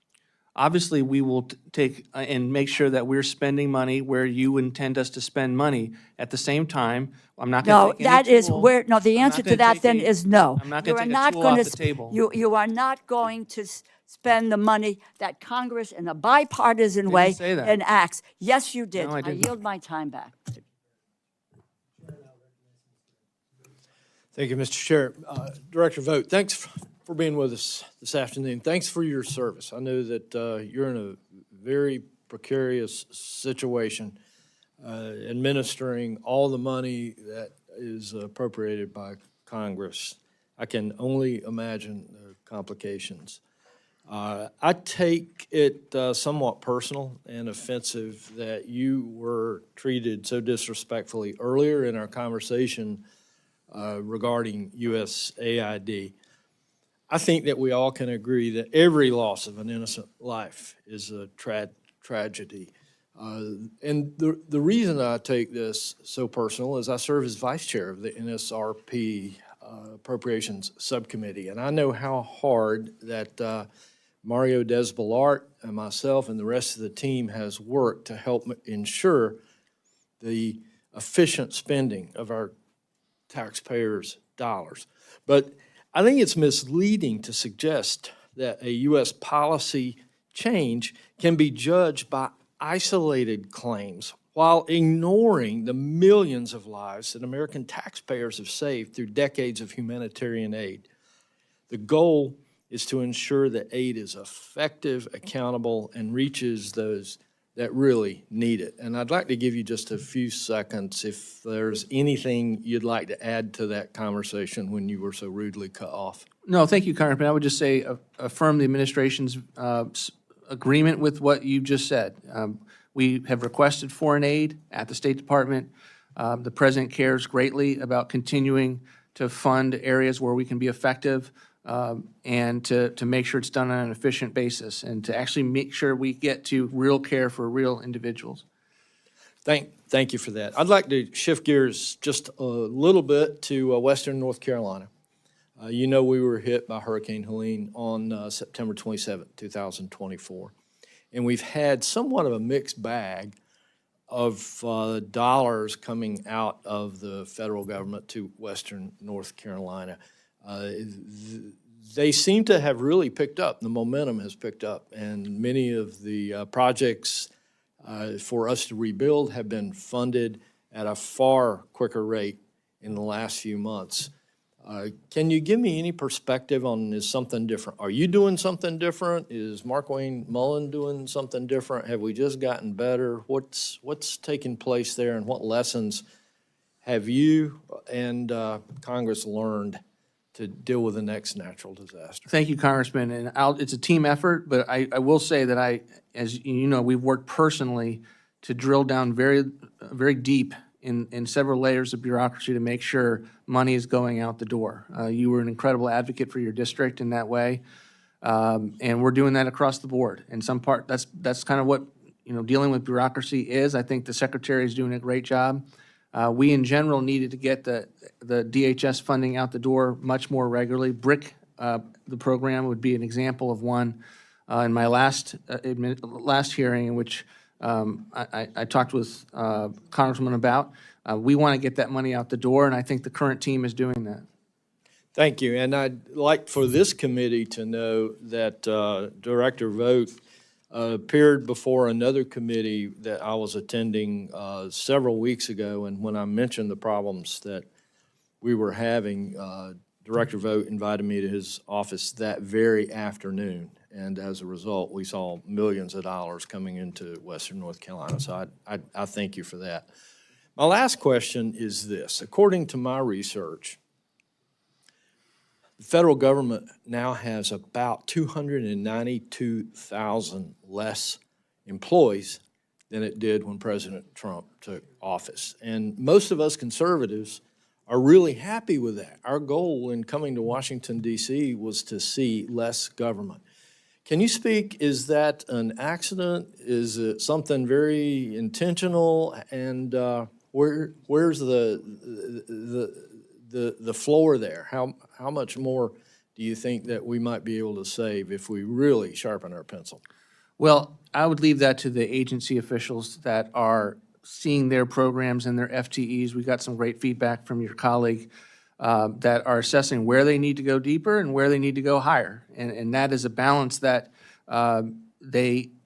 Obviously, we will take and make sure that we're spending money where you intend us to spend money. At the same time, I'm not going No, to take any that is tool- where, no, the I'm answer not to gonna that take then a- is no. I'm not You going are to take a not tool gonna off the sp- table. You are not going to spend the money that Congress in a bipartisan way say that. enacts. Yes, you did. No, I didn't. yield my time back. Thank you, Mr. Chair. Director Vought, thanks for being with us this afternoon. Thanks for your service. I know that you're in a very precarious situation administering all the money that is appropriated by Congress. I can only imagine the complications. I take it somewhat personal and offensive that you were treated so disrespectfully earlier in our conversation regarding USAID. I think that we all can agree that every loss of an innocent life is a tragedy. And the reason I take this so personal is I serve as vice chair of the NSRP Appropriations Subcommittee, and I know how hard that Mario Desbelart and myself and the rest of the team has worked to help ensure the efficient spending of our taxpayers' dollars. But I think it's misleading to suggest that a U.S. policy change can be judged by isolated claims while ignoring the millions of lives that American taxpayers have saved through decades of humanitarian aid. The goal is to ensure that aid is effective, accountable, and reaches those that really need it. And I'd like to give you just a few seconds if there's anything you'd like to add to that conversation when you were so rudely cut off. No, thank you, Congressman. I would just say affirm the administration's agreement with what you just said. We have requested foreign aid at the State Department. The President cares greatly about continuing to fund areas where we can be effective and to make sure it's done on an efficient basis and to actually make sure we get to real care for real individuals. Thank you for that. I'd like to shift gears just a little bit to Western North Carolina. You know we were hit by Hurricane Helene on September 27, 2024. And we've had somewhat of a mixed bag of dollars coming out of the federal government to Western North Carolina. They seem to have really picked up. The momentum has picked up. And many of the projects for us to rebuild have been funded at a far quicker rate in the last few months. Can you give me any perspective on is something different? Are you doing something different? Is Mark Wayne Mullen doing something different? Have we just gotten better? What's taking place there, and what lessons have you and Congress learned to deal with the next natural disaster? Thank you, Congressman. And it's a team effort, but I will say that as you know, we've worked personally to drill down very, very deep in several layers of bureaucracy to make sure money is going out the door. You were an incredible advocate for your district in that way, and we're doing that across the board. In some part, that's kind of what dealing with bureaucracy is. I think the Secretary is doing a great job. We in general needed to get the DHS funding out the door much more regularly. BRIC, the program, would be an example of one. In my last hearing, in which I talked with Congressman about, we want to get that money out the door, and I think the current team is doing that. Thank you. And I'd like for this committee to know that Director Vought appeared before another committee that I was attending several weeks ago, and when I mentioned the problems that we were having, Director Vought invited me to his office that very afternoon. And as a result, we saw millions of dollars coming into Western North Carolina. So I thank you for that. My last question is this. According to my research, the federal government now has about 292,000 less employees than it did when President Trump took office. And most of us conservatives are really happy with that. Our goal in coming to Washington, D.C. was to see less government. Can you speak, is that an accident? Is it something very intentional? And where's the floor there? How much more do you think that we might be able to save if we really sharpen our pencil? Well, I would leave that to the agency officials that are seeing their programs and their FTEs. We got some great feedback from your colleague that are assessing where they need to go deeper and where they need to go higher. And that is a balance that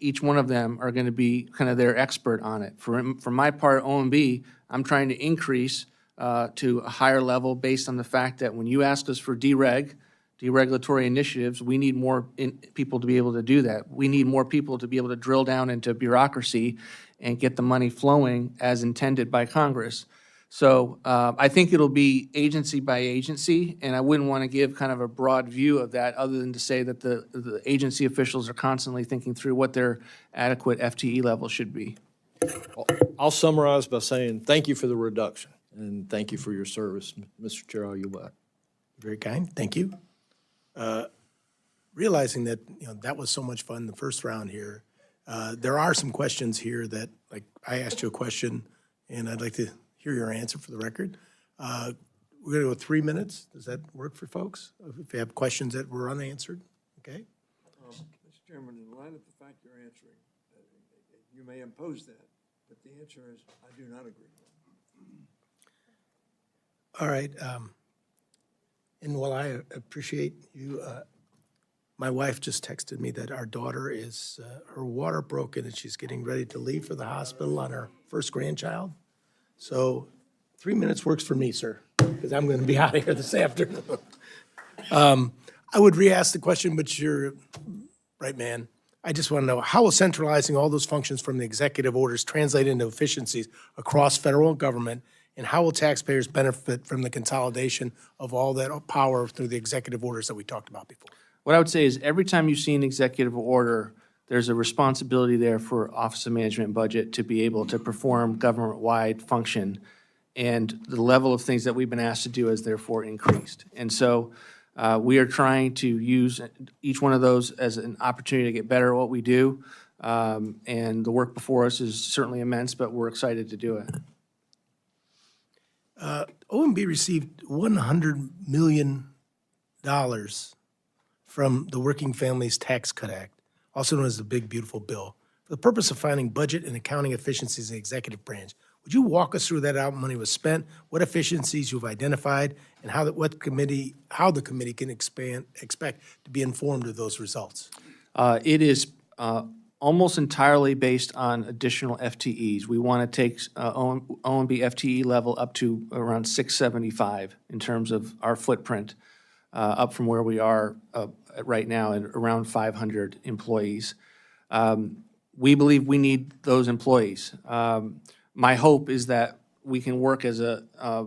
each one of them are going to be kind of their expert on it. For my part, OMB, I'm trying to increase to a higher level based on the fact that when you ask us for deregulatory initiatives, we need more people to be able to do that. We need more people to be able to drill down into bureaucracy and get the money flowing as intended by Congress. So I think it'll be agency by agency, and I wouldn't want to give kind of a broad view of that other than to say that the agency officials are constantly thinking through what their adequate FTE level should be. I'll summarize by saying thank you for the reduction, and thank you for your service. Mr. Chair, I'll yield back. Very kind, thank you. Realizing that that was so much fun the first round here, there are some questions here that, like, I asked you a question, and I'd like to hear your answer for the record. We're going to go 3 minutes. Does that work for folks? If you have questions that were unanswered, okay? Mr. Chairman, in light of the fact you're answering, you may impose that, but the answer is I do not agree. All right. And while I appreciate you, my wife just texted me that our daughter is, her water broken and she's getting ready to leave for the hospital on her first grandchild. So 3 minutes works for me, sir, because I'm going to be out of here this afternoon. I would re-ask the question, but you're right, man. I just want to know, how will centralizing all those functions from the executive orders translate into efficiencies across federal government? And how will taxpayers benefit from the consolidation of all that power through the executive orders that we talked about before? What I would say is every time you see an executive order, there's a responsibility there for Office of Management and Budget to be able to perform government-wide function. And the level of things that we've been asked to do has therefore increased. And so we are trying to use each one of those as an opportunity to get better at what we do. And the work before us is certainly immense, but we're excited to do it. OMB received $100 million from the Working Families Tax Cut Act, also known as the Big Beautiful Bill, for the purpose of finding budget and accounting efficiencies in the executive branch. Would you walk us through that, how money was spent, what efficiencies you've identified, and how the committee can expect to be informed of those results? It is almost entirely based on additional FTEs. We want to take OMB FTE level up to around 675 in terms of our footprint, up from where we are right now at around 500 employees. We believe we need those employees. My hope is that we can work as to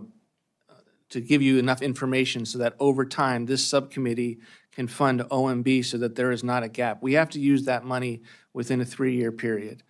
give you enough information so that over time, this subcommittee can fund OMB so that there is not a gap. We have to use that money within a 3-year period.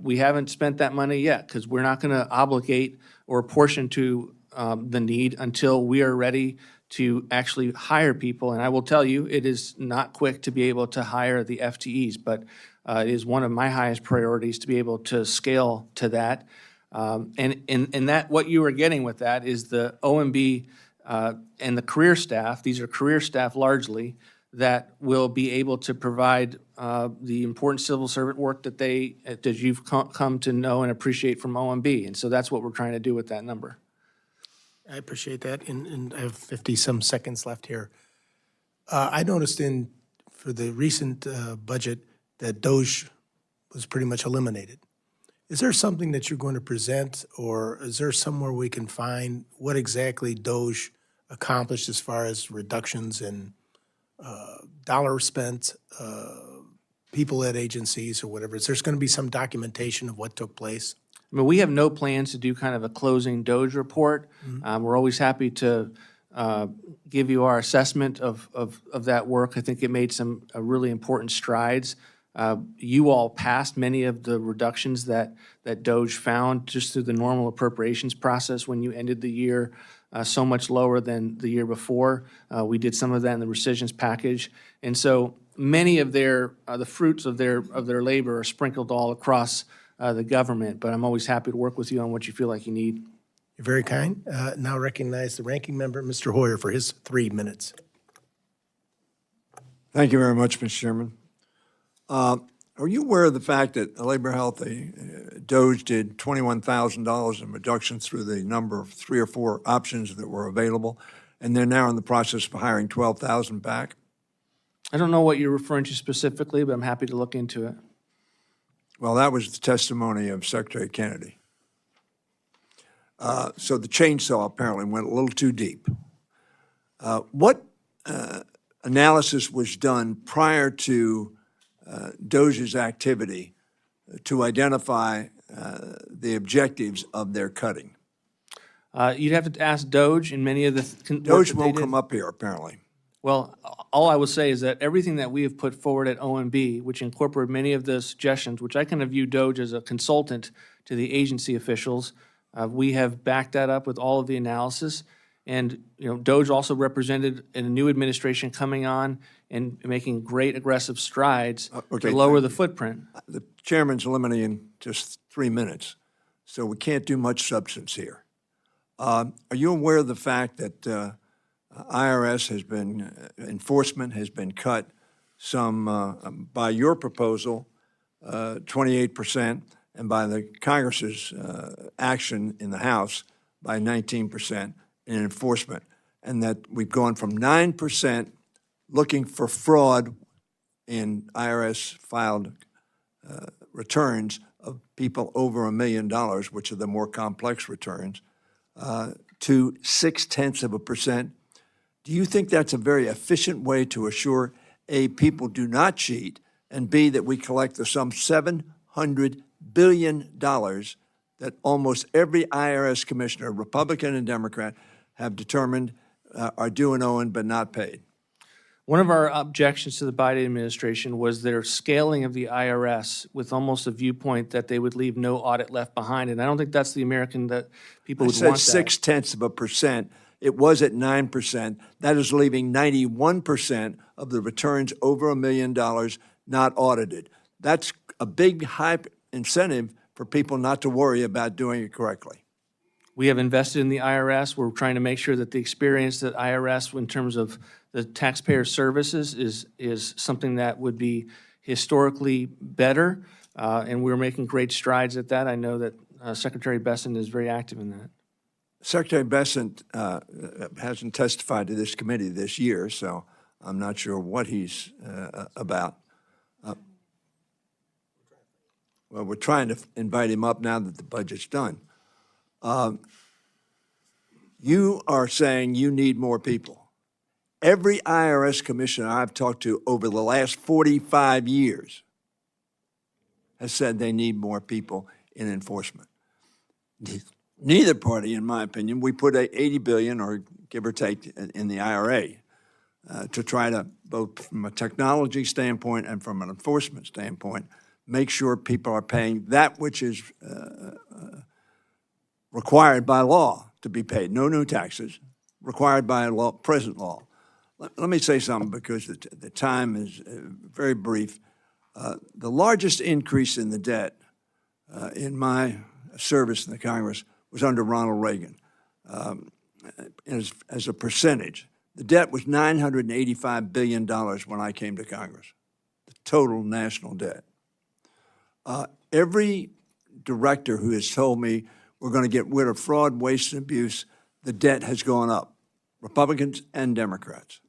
We haven't spent that money yet because we're not going to obligate or apportion to the need until we are ready to actually hire people. And I will tell you, it is not quick to be able to hire the FTEs, but it is one of my highest priorities to be able to scale to that. And that what you are getting with that is the OMB and the career staff, these are career staff largely, that will be able to provide the important civil servant work that you've come to know and appreciate from OMB. And so that's what we're trying to do with that number. I appreciate that, and I have 50-some seconds left here. I noticed for the recent budget that DOJ was pretty much eliminated. Is there something that you're going to present, or is there somewhere we can find what exactly DOJ accomplished as far as reductions in dollars spent, people at agencies or whatever? Is there going to be some documentation of what took place? I mean, we have no plans to do kind of a closing DOJ report. We're always happy to give you our assessment of that work. I think it made some really important strides. You all passed many of the reductions that DOJ found just through the normal appropriations process when you ended the year so much lower than the year before. We did some of that in the rescissions package. And so many of the fruits of their labor are sprinkled all across the government, but I'm always happy to work with you on what you feel like you need. You're very kind. Now recognize the ranking member, Mr. Hoyer, for his 3 minutes. Thank you very much, Mr. Chairman. Are you aware of the fact that Labor Health, DOJ did $21,000 in reductions through the number of 3 or 4 options that were available, and they're now in the process of hiring 12,000 back? I don't know what you're referring to specifically, but I'm happy to look into it. Well, that was the testimony of Secretary Kennedy. So the chainsaw apparently went a little too deep. What analysis was done prior to DOJ's activity to identify the objectives of their cutting? You'd have to ask DOJ and many of the DOJ won't come up here, apparently. Well, all I will say is that everything that we have put forward at OMB, which incorporate many of the suggestions, which I kind of view DOJ as a consultant to the agency officials, we have backed that up with all of the analysis. And, DOJ also represented in a new administration coming on and making great aggressive strides to lower the footprint. The chairman's limiting just 3 minutes, so we can't do much substance here. Are you aware of the fact that IRS has been, enforcement has been cut some, by your proposal, 28%, and by the Congress's action in the House by 19% in enforcement, and that we've gone from 9% looking for fraud in IRS filed returns of people over $1 million, which are the more complex returns, to 0.6%. Do you think that's a very efficient way to assure, A, people do not cheat, And B, that we collect the sum $700 billion that almost every IRS commissioner, Republican and Democrat, have determined are due and owing but not paid. One of our objections to the Biden administration was their scaling of the IRS with almost a viewpoint that they would leave no audit left behind. And I don't think that's the American that people I would said want that. 0.6%. It was at 9%. That is leaving 91% of the returns over $1 million not audited. That's a big, high incentive for people not to worry about doing it correctly. We have invested in the IRS. We're trying to make sure that the experience that IRS, in terms of the taxpayer services, is something that would be historically better, and we're making great strides at that. I know that Secretary Bessent is very active in that. Secretary Bessent hasn't testified to this committee this year, so I'm not sure what he's about. Well, we're trying to invite him up now that the budget's done. You are saying you need more people. Every IRS commissioner I've talked to over the last 45 years has said they need more people in enforcement. Neither party, in my opinion, we put $80 billion, or give or take, in the IRA to try to, both from a technology standpoint and from an enforcement standpoint, make sure people are paying that which is required by law to be paid. No new taxes, required by law, present law. Let me say something, because the time is very brief. The largest increase in the debt in my service in the Congress was under Ronald Reagan. As a percentage, the debt was $985 billion when I came to Congress, the total national debt. Every director who has told me we're going to get rid of fraud, waste, and abuse, the debt has gone up, Republicans and Democrats.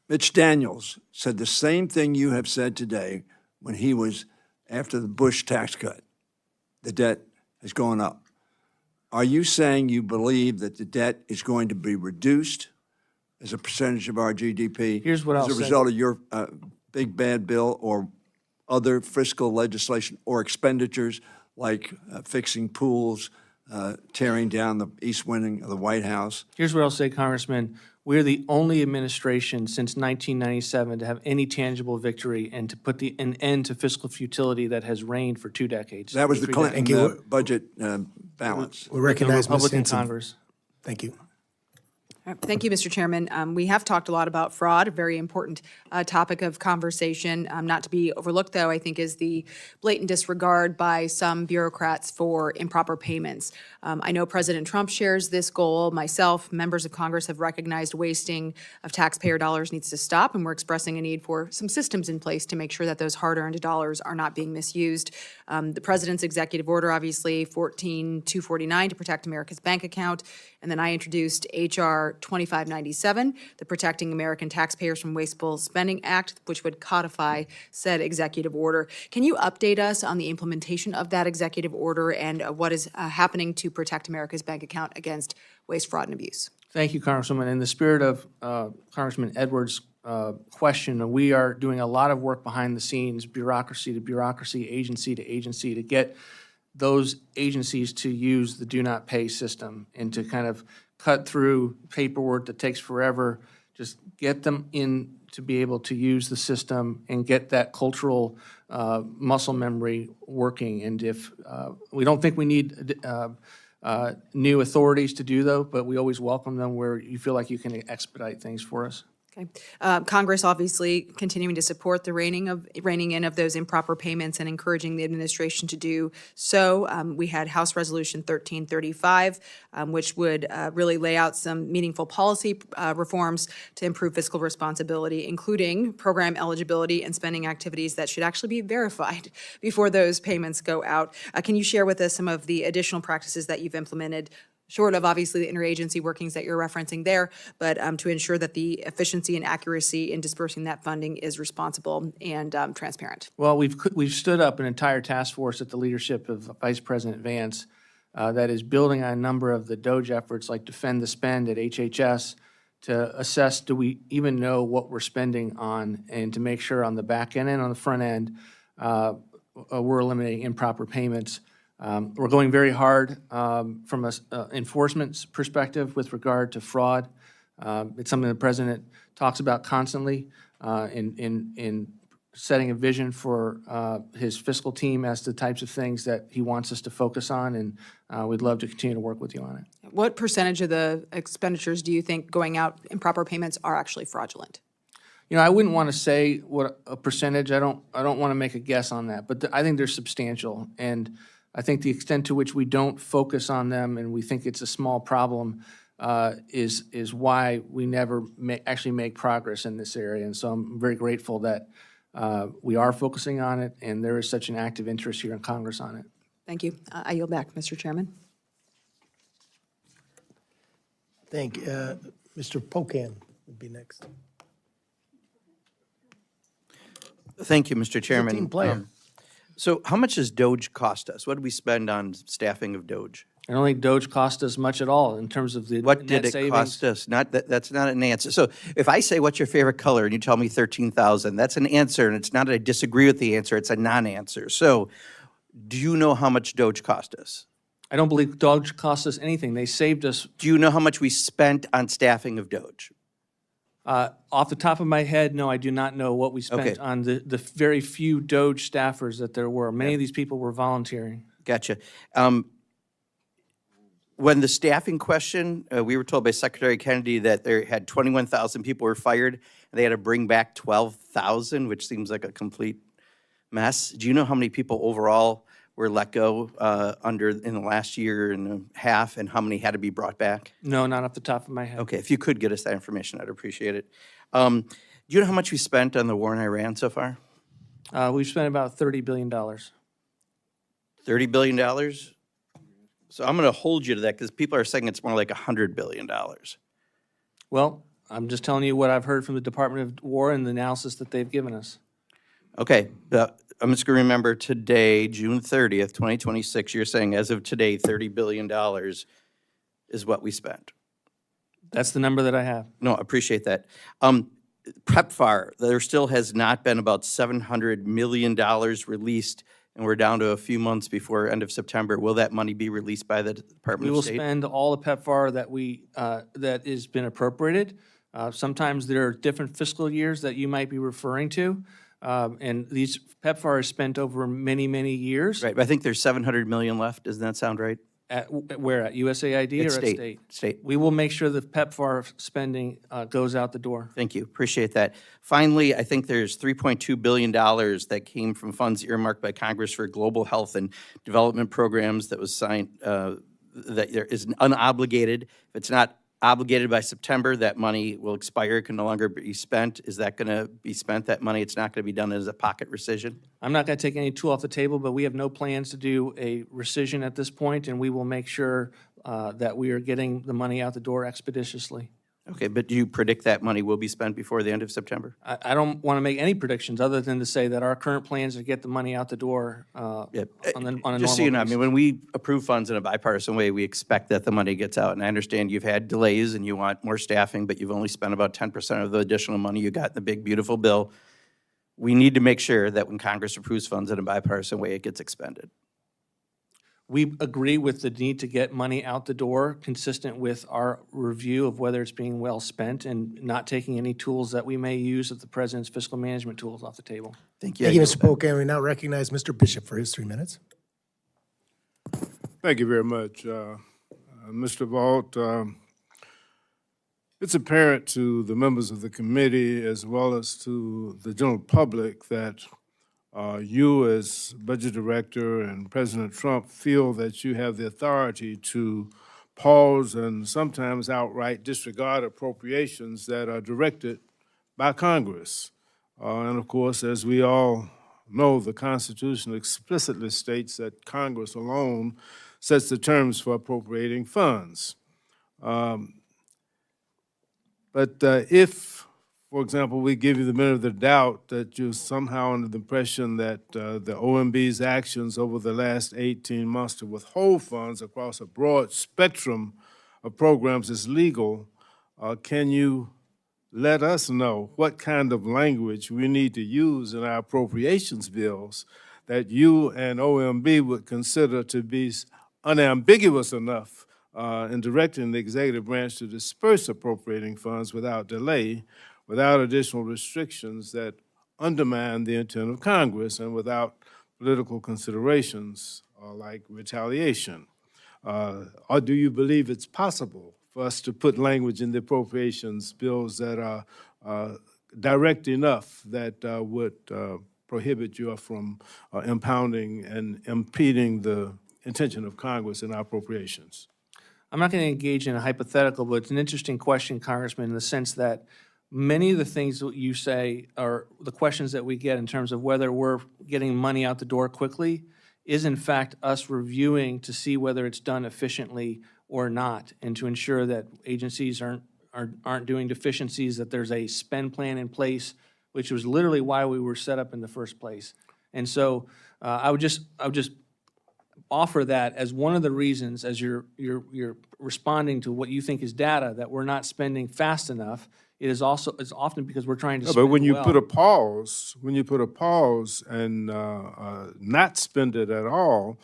Mitch Daniels said the same thing you have said today when he was after the Bush tax cut. The debt has gone up. Are you saying you believe that the debt is going to be reduced as a percentage of our GDP? Here's what I'll as a say. result of your big bad bill or other fiscal legislation or expenditures like fixing pools, tearing down the east wing of the White House? Here's what I'll say, Congressman. We're the only administration since 1997 to have any tangible victory and to put an end to fiscal futility that has reigned for 2 decades. That was the 3 Clinton decades. budget balance. We recognize The Ms. Republican Hinson. Congress. Thank you. Thank you, Mr. Chairman. We have talked a lot about fraud, a very important topic of conversation. Not to be overlooked, though, I think, is the blatant disregard by some bureaucrats for improper payments. I know President Trump shares this goal. Myself, members of Congress have recognized wasting of taxpayer dollars needs to stop, and we're expressing a need for some systems in place to make sure that those hard-earned dollars are not being misused. The President's executive order, obviously, 14249 to protect America's bank account, and then I introduced H.R. 2597, the Protecting American Taxpayers from Wasteful Spending Act, which would codify said executive order. Can you update us on the implementation of that executive order and what is happening to protect America's bank account against waste, fraud, and abuse? Thank you, Congresswoman. In the spirit of Congressman Edwards' question, we are doing a lot of work behind the scenes, bureaucracy to bureaucracy, agency to agency, to get those agencies to use the do not pay system and to kind of cut through paperwork that takes forever, just get them in to be able to use the system and get that cultural muscle memory working. And if we don't think we need new authorities to do though, but we always welcome them where you feel like you can expedite things for us. Okay. Congress obviously continuing to support the reining in of those improper payments and encouraging the administration to do so. We had House Resolution 1335, which would really lay out some meaningful policy reforms to improve fiscal responsibility, including program eligibility and spending activities that should actually be verified before those payments go out. Can you share with us some of the additional practices that you've implemented, short of obviously the interagency workings that you're referencing there, but to ensure that the efficiency and accuracy in dispersing that funding is responsible and transparent? Well, we've stood up an entire task force at the leadership of Vice President Vance that is building on a number of the DOGE efforts like Defend the Spend at HHS, to assess, do we even know what we're spending on, and to make sure on the back end and on the front end, we're eliminating improper payments. We're going very hard from a enforcement perspective with regard to fraud. It's something the president talks about constantly in setting a vision for his fiscal team as to the types of things that he wants us to focus on, and we'd love to continue to work with you on it. What percentage of the expenditures do you think going out improper payments are actually fraudulent? I wouldn't want to say what a percentage. I don't want to make a guess on that, but I think they're substantial. And I think the extent to which we don't focus on them and we think it's a small problem is why we never actually make progress in this area. And so I'm very grateful that we are focusing on it, and there is such an active interest here in Congress on it. Thank you. I yield back, Mr. Chairman. Mr. Pocan would be next. Thank you, Mr. Chairman. team player. So how much does Doge cost us? What did we spend on staffing of Doge? I don't think Doge cost us much at all in terms of the What net did it savings. cost us? Not that, that's not an answer. So if I say, what's your favorite color, and you tell me 13,000, that's an answer, and it's not that I disagree with the answer, it's a non-answer. So do you know how much Doge cost us? I don't believe Doge cost us anything. They saved us. Do you know how much we spent on staffing of Doge? Off the top of my head, no, I do not know what we spent Okay. on the very few Doge staffers that there were. Many of these people were volunteering. Gotcha. When the staffing question, we were told by Secretary Kennedy that there had 21,000 people were fired, and they had to bring back 12,000, which seems like a complete mess. Do you know how many people overall were let go in the last year and a half, and how many had to be brought back? No, not off the top of my head. Okay, if you could get us that information, I'd appreciate it. Do you know how much we spent on the war in Iran so far? We've spent about $30 billion. $30 billion? So I'm going to hold you to that because people are saying it's more like $100 billion. Well, I'm just telling you what I've heard from the Department of War and the analysis that they've given us. Okay, I'm just going to remember today, June 30th, 2026, you're saying as of today, $30 billion is what we spent. That's the number that I have. No, I appreciate that. PEPFAR, there still has not been about $700 million released, and we're down to a few months before end of September. Will that money be released by the We Department will of State? spend all the PEPFAR that has been appropriated. Sometimes there are different fiscal years that you might be referring to, and these PEPFAR is spent over many, many years. Right, but I think there's 700 million left. Doesn't that sound right? Where, at USAID or It's at state. state? State. We will make sure the PEPFAR spending goes out the door. Thank you, appreciate that. Finally, I think there's $3.2 billion that came from funds earmarked by Congress for global health and development programs that was signed, that there is unobligated. If it's not obligated by September, that money will expire, can no longer be spent. Is that going to be spent, that money? It's not going to be done as a pocket rescission? I'm not going to take any tool off the table, but we have no plans to do a rescission at this point, and we will make sure that we are getting the money out the door expeditiously. Okay, but do you predict that money will be spent before the end of September? I don't want to make any predictions other than to say that our current plans are to get the money out the door on a normal Just so you know, I basis. mean, when we approve funds in a bipartisan way, we expect that the money gets out. And I understand you've had delays and you want more staffing, but you've only spent about 10% of the additional money you got in the big, beautiful bill. We need to make sure that when Congress approves funds in a bipartisan way, it gets expended. We agree with the need to get money out the door, consistent with our review of whether it's being well spent and not taking any tools that we may use of the president's fiscal management tools off the table. Thank you. Thank you, Mr. Pocan. We now recognize Mr. Bishop for his 3 minutes. Thank you very much, Mr. Vought. It's apparent to the members of the committee as well as to the general public that you as budget director and President Trump feel that you have the authority to pause and sometimes outright disregard appropriations that are directed by Congress. And of course, as we all know, the Constitution explicitly states that Congress alone sets the terms for appropriating funds. But if, for example, we give you the benefit of the doubt that you're somehow under the impression that the OMB's actions over the last 18 months to withhold funds across a broad spectrum of programs is legal, can you let us know what kind of language we need to use in our appropriations bills that you and OMB would consider to be unambiguous enough in directing the executive branch to disperse appropriating funds without delay, without additional restrictions that undermine the intent of Congress, and without political considerations like retaliation? Or do you believe it's possible for us to put language in the appropriations bills that are direct enough that would prohibit you from impounding and impeding the intention of Congress in our appropriations? I'm not going to engage in a hypothetical, but it's an interesting question, Congressman, in the sense that many of the things that you say are the questions that we get in terms of whether we're getting money out the door quickly is in fact us reviewing to see whether it's done efficiently or not, and to ensure that agencies aren't doing deficiencies, that there's a spend plan in place, which was literally why we were set up in the first place. And so I would just offer that as one of the reasons, as you're responding to what you think is data, that we're not spending fast enough. It is also, it's often because we're trying to spend But when you well. put a pause, and not spend it at all,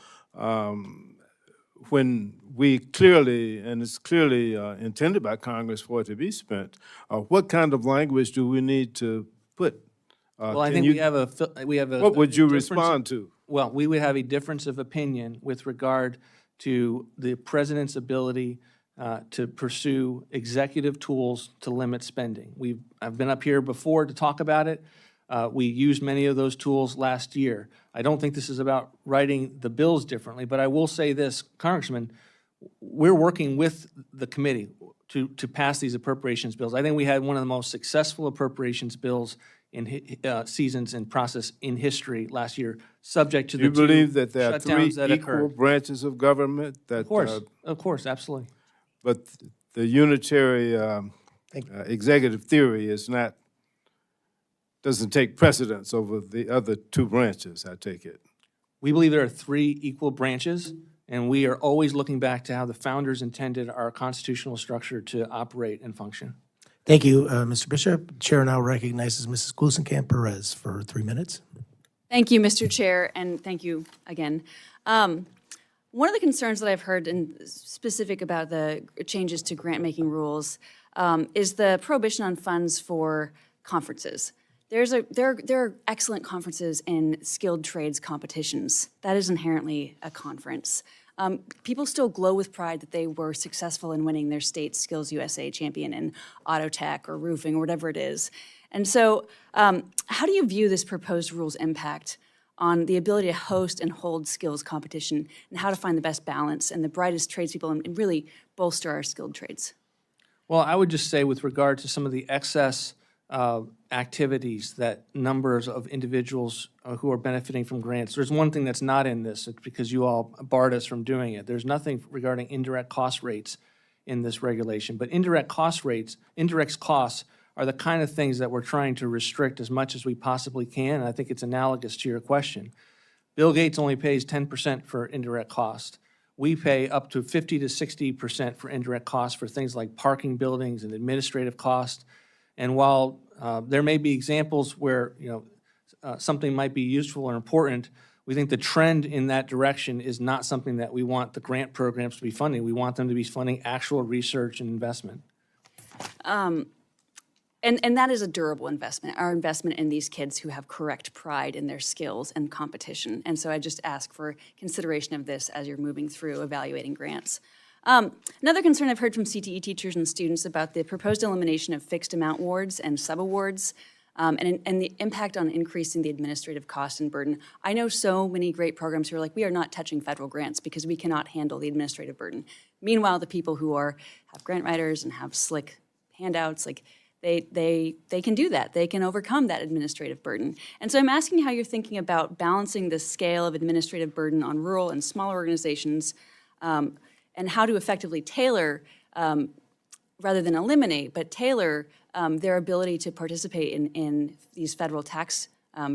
when we clearly, and it's clearly intended by Congress for it to be spent, what kind of language do we need to put? Well, I think we have a. What would you difference- respond to? Well, we would have a difference of opinion with regard to the president's ability to pursue executive tools to limit spending. I've been up here before to talk about it. We used many of those tools last year. I don't think this is about writing the bills differently, but I will say this, Congressman, we're working with the committee to pass these appropriations bills. I think we had one of the most successful appropriations bills in seasons and process in history last year, subject to the Do you believe that there are three shutdowns that equal occurred. branches of government that? Of course, absolutely. But the unitary executive theory doesn't take precedence over the other two branches, I take it. We believe there are three equal branches, and we are always looking back to how the founders intended our constitutional structure to operate and function. Thank you, Mr. Bishop. Chair now recognizes Mrs. Glusenkamp-Perez for 3 minutes. Thank you, Mr. Chair, and thank you again. One of the concerns that I've heard, and specific about the changes to grant-making rules, is the prohibition on funds for conferences. There are excellent conferences in skilled trades competitions. That is inherently a conference. People still glow with pride that they were successful in winning their state Skills USA champion in auto tech or roofing or whatever it is. And so how do you view this proposed rule's impact on the ability to host and hold skills competition, and how to find the best balance and the brightest tradespeople and really bolster our skilled trades? Well, I would just say with regard to some of the excess activities that numbers of individuals who are benefiting from grants, there's one thing that's not in this. It's because you all barred us from doing it. There's nothing regarding indirect cost rates in this regulation. But indirect costs are the kind of things that we're trying to restrict as much as we possibly can. And I think it's analogous to your question. Bill Gates only pays 10% for indirect cost. We pay up to 50 to 60% for indirect costs for things like parking buildings and administrative costs. And while there may be examples where something might be useful or important, we think the trend in that direction is not something that we want the grant programs to be funding. We want them to be funding actual research and investment. And that is a durable investment, our investment in these kids who have correct pride in their skills and competition. And so I just ask for consideration of this as you're moving through evaluating grants. Another concern I've heard from CTE teachers and students about the proposed elimination of fixed amount awards and subawards, and the impact on increasing the administrative cost and burden. I know so many great programs who are like, we are not touching federal grants because we cannot handle the administrative burden. Meanwhile, the people who have grant writers and have slick handouts, like they can do that. They can overcome that administrative burden. And so I'm asking how you're thinking about balancing the scale of administrative burden on rural and smaller organizations, and how to effectively tailor, rather than eliminate, but tailor their ability to participate in these federal tax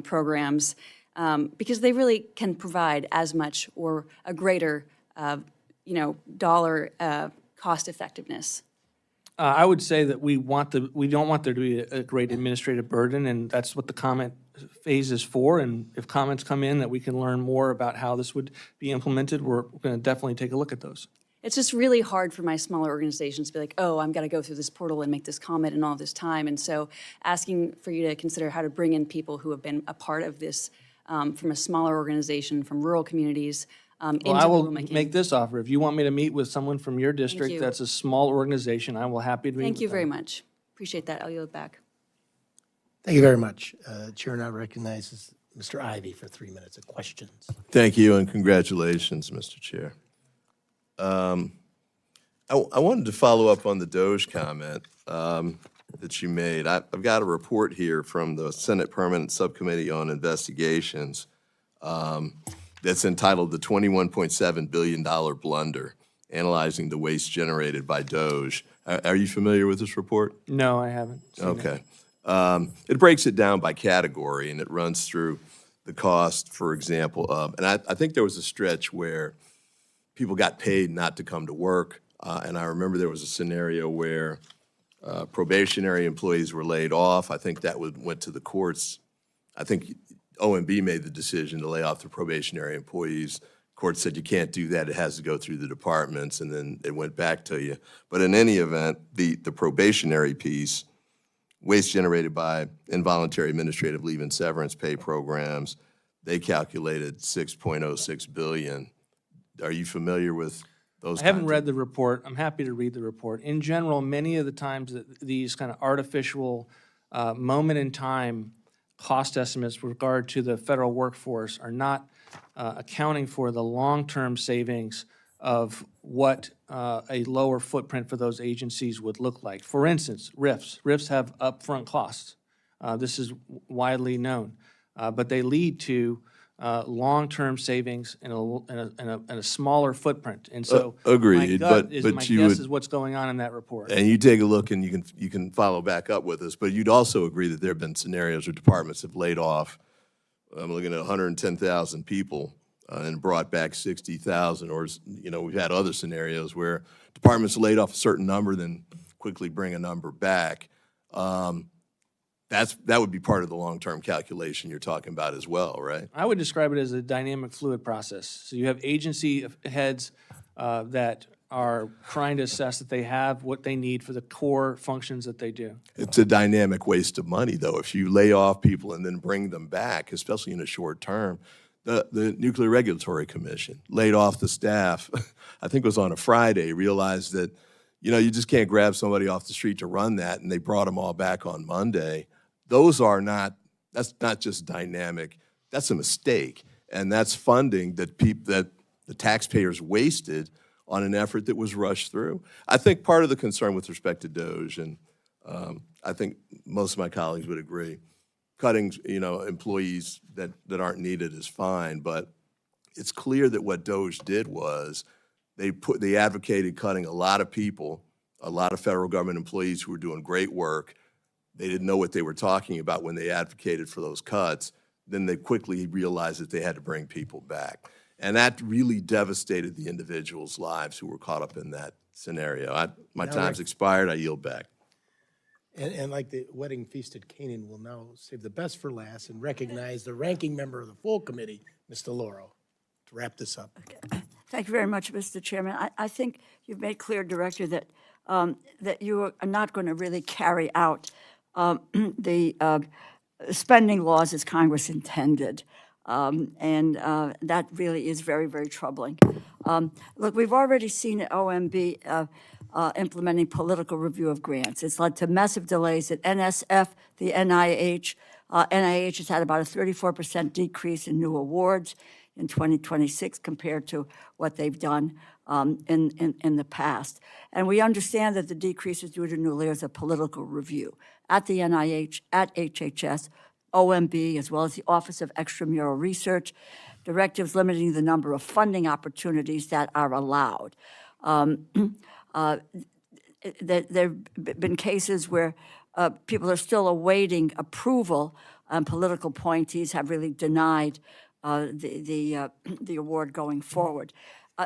programs, because they really can provide as much or a greater, dollar cost effectiveness. I would say that we don't want there to be a great administrative burden, and that's what the comment phase is for. And if comments come in that we can learn more about how this would be implemented, we're going to definitely take a look at those. It's just really hard for my smaller organizations to be like, oh, I'm going to go through this portal and make this comment in all this time. And so asking for you to consider how to bring in people who have been a part of this from a smaller organization, from rural communities, into Well, I will rulemaking. make this offer. If you want me to meet with someone from your district you. that's a small organization, I will happy to meet with them. Thank you very much. Appreciate that. I'll yield back. Thank you very much. Chair now recognizes Mr. Ivy for 3 minutes of questions. Thank you, and congratulations, Mr. Chair. I wanted to follow up on the Doge comment that you made. I've got a report here from the Senate Permanent Subcommittee on Investigations that's entitled "The $21.7 Billion Blunder, Analyzing the Waste Generated by Doge." Are you familiar with this report? No, I haven't. seen it. Okay. It breaks it down by category, and it runs through the cost, for example, of, and I think there was a stretch where people got paid not to come to work, and I remember there was a scenario where probationary employees were laid off. I think that went to the courts. I think OMB made the decision to lay off the probationary employees. Court said you can't do that, it has to go through the departments, and then it went back to you. But in any event, the probationary piece, waste generated by involuntary administrative leave and severance pay programs, they calculated $6.06 billion. Are you familiar with those? I haven't read the report. I'm happy to read the report. In general, many of the times that these kind of artificial moment in time cost estimates with regard to the federal workforce are not accounting for the long-term savings of what a lower footprint for those agencies would look like. For instance, RIFs. RIFs have upfront costs. This is widely known, but they lead to long-term savings in a smaller footprint. And so Agreed, my but guess you would, is what's going on in that report. and you take a look and you can follow back up with us, but you'd also agree that there have been scenarios where departments have laid off, I'm looking at 110,000 people and brought back 60,000, or, you know, we've had other scenarios where departments laid off a certain number, then quickly bring a number back. That would be part of the long-term calculation you're talking about as well, right? I would describe it as a dynamic fluid process. So you have agency heads that are trying to assess that they have what they need for the core functions that they do. It's a dynamic waste of money, though. If you lay off people and then bring them back, especially in a short term, the Nuclear Regulatory Commission laid off the staff, I think it was on a Friday, realized that, you know, you just can't grab somebody off the street to run that, and they brought them all back on Monday. Those are not, that's not just dynamic, that's a mistake. And that's funding that that the taxpayers wasted on an effort that was rushed through. I think part of the concern with respect to Doge, and I think most of my colleagues would agree, cutting, you know, employees that aren't needed is fine, but it's clear that what Doge did was they advocated cutting a lot of people, a lot of federal government employees who were doing great work. They didn't know what they were talking about when they advocated for those cuts. Then they quickly realized that they had to bring people back. And that really devastated the individuals' lives who were caught up in that scenario. My time's expired, I yield back. And like the wedding feast at Canaan, we'll now save the best for last and recognize the ranking member of the full committee, Mr. Lauro, to wrap this up. Thank you very much, Mr. Chairman. I think you've made clear, Director, that that you are not going to really carry out the spending laws as Congress intended. And that really is very, very troubling. Look, we've already seen at OMB implementing political review of grants. It's led to massive delays at NSF, the NIH. NIH has had about a 34% decrease in new awards in 2026 compared to what they've done in the past. And we understand that the decrease is due to new layers of political review at the NIH, at HHS, OMB, as well as the Office of Extramural Research, directives limiting the number of funding opportunities that are allowed. There have been cases where people are still awaiting approval, and political appointees have really denied the award going forward.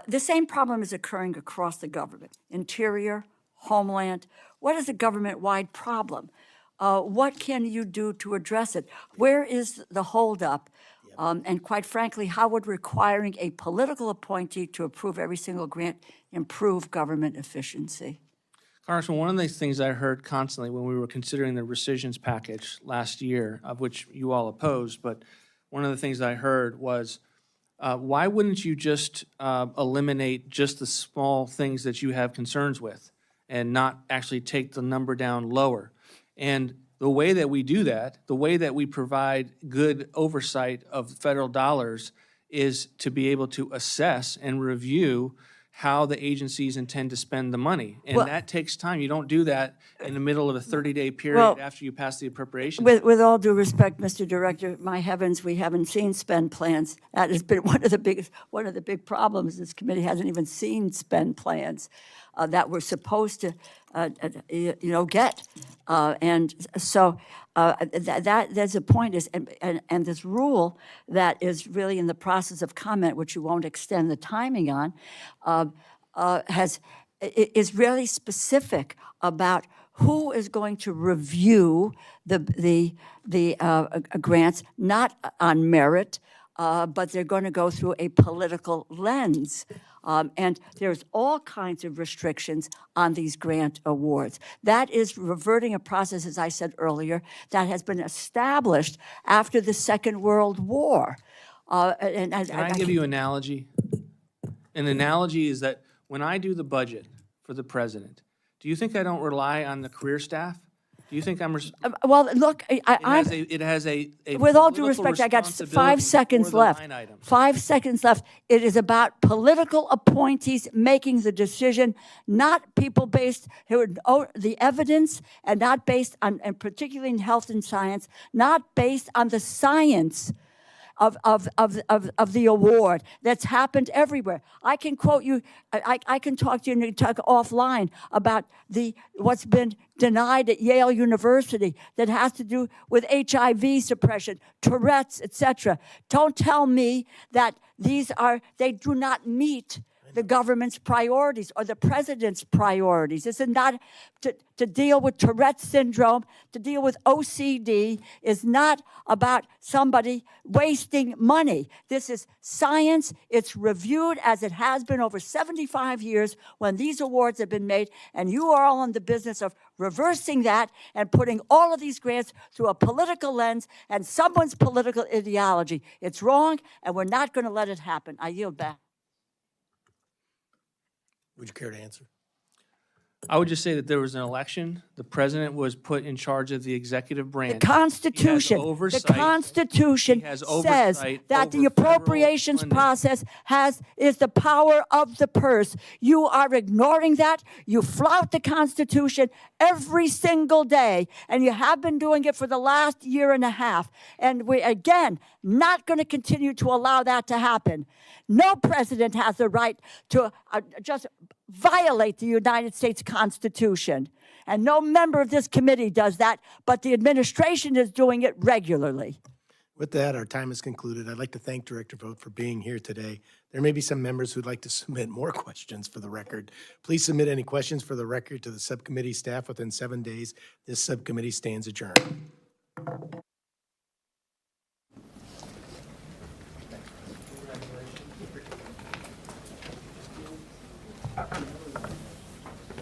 The same problem is occurring across the government: Interior, Homeland? What is a government-wide problem? What can you do to address it? Where is the holdup? And quite frankly, how would requiring a political appointee to approve every single grant improve government efficiency? Congressman, one of the things I heard constantly when we were considering the rescissions package last year, of which you all opposed, but one of the things I heard was, why wouldn't you just eliminate just the small things that you have concerns with and not actually take the number down lower? And the way that we do that, the way that we provide good oversight of federal dollars is to be able to assess and review how the agencies intend to spend the money. And Well- that takes time. You don't do that in the middle of a 30-day Well, period after you pass the appropriations. With all due respect, Mr. Director, my heavens, we haven't seen spend plans. That has been one of the big problems. This committee hasn't even seen spend plans that we're supposed to, get. And so there's a point is, and this rule that is really in the process of comment, which you won't extend the timing on, is really specific about who is going to review the grants, not on merit, but they're going to go through a political lens. And there's all kinds of restrictions on these grant awards. That is reverting a process, as I said earlier, that has been established after the Second World War. Can I give you an analogy? An analogy is that when I do the budget for the president, do you think I don't rely on the career staff? Do you think I'm? Well, look, I'm. It has a With all due political respect, I got responsibility 5 for seconds the left. line items. 5 seconds left. It is about political appointees making the decision, not people based, the evidence, and not based on, and particularly in health and science, not based on the science of the award that's happened everywhere. I can quote you, I can talk to you and talk offline about what's been denied at Yale University that has to do with HIV suppression, Tourette's, etc. Don't tell me that they do not meet the government's priorities or the president's priorities. This is not to deal with Tourette's syndrome, to deal with OCD is not about somebody wasting money. This is science. It's reviewed as it has been over 75 years when these awards have been made, and you are all in the business of reversing that and putting all of these grants through a political lens and someone's political ideology. It's wrong, and we're not going to let it happen. I yield back. Would you care to answer? I would just say that there was an election. The president was put in charge of the executive branch. The Constitution, oversight. Constitution He has says oversight that the over federal appropriations funding. process is the power of the purse. You are ignoring that. You flout the Constitution every single day, and you have been doing it for the last year and a half. And we, again, not going to continue to allow that to happen. No president has the right to just violate the United States Constitution. And no member of this committee does that, but the administration is doing it regularly. With that, our time is concluded. I'd like to thank Director Vought for being here today. There may be some members who'd like to submit more questions for the record. Please submit any questions for the record to the subcommittee staff within 7 days. This subcommittee stands adjourned.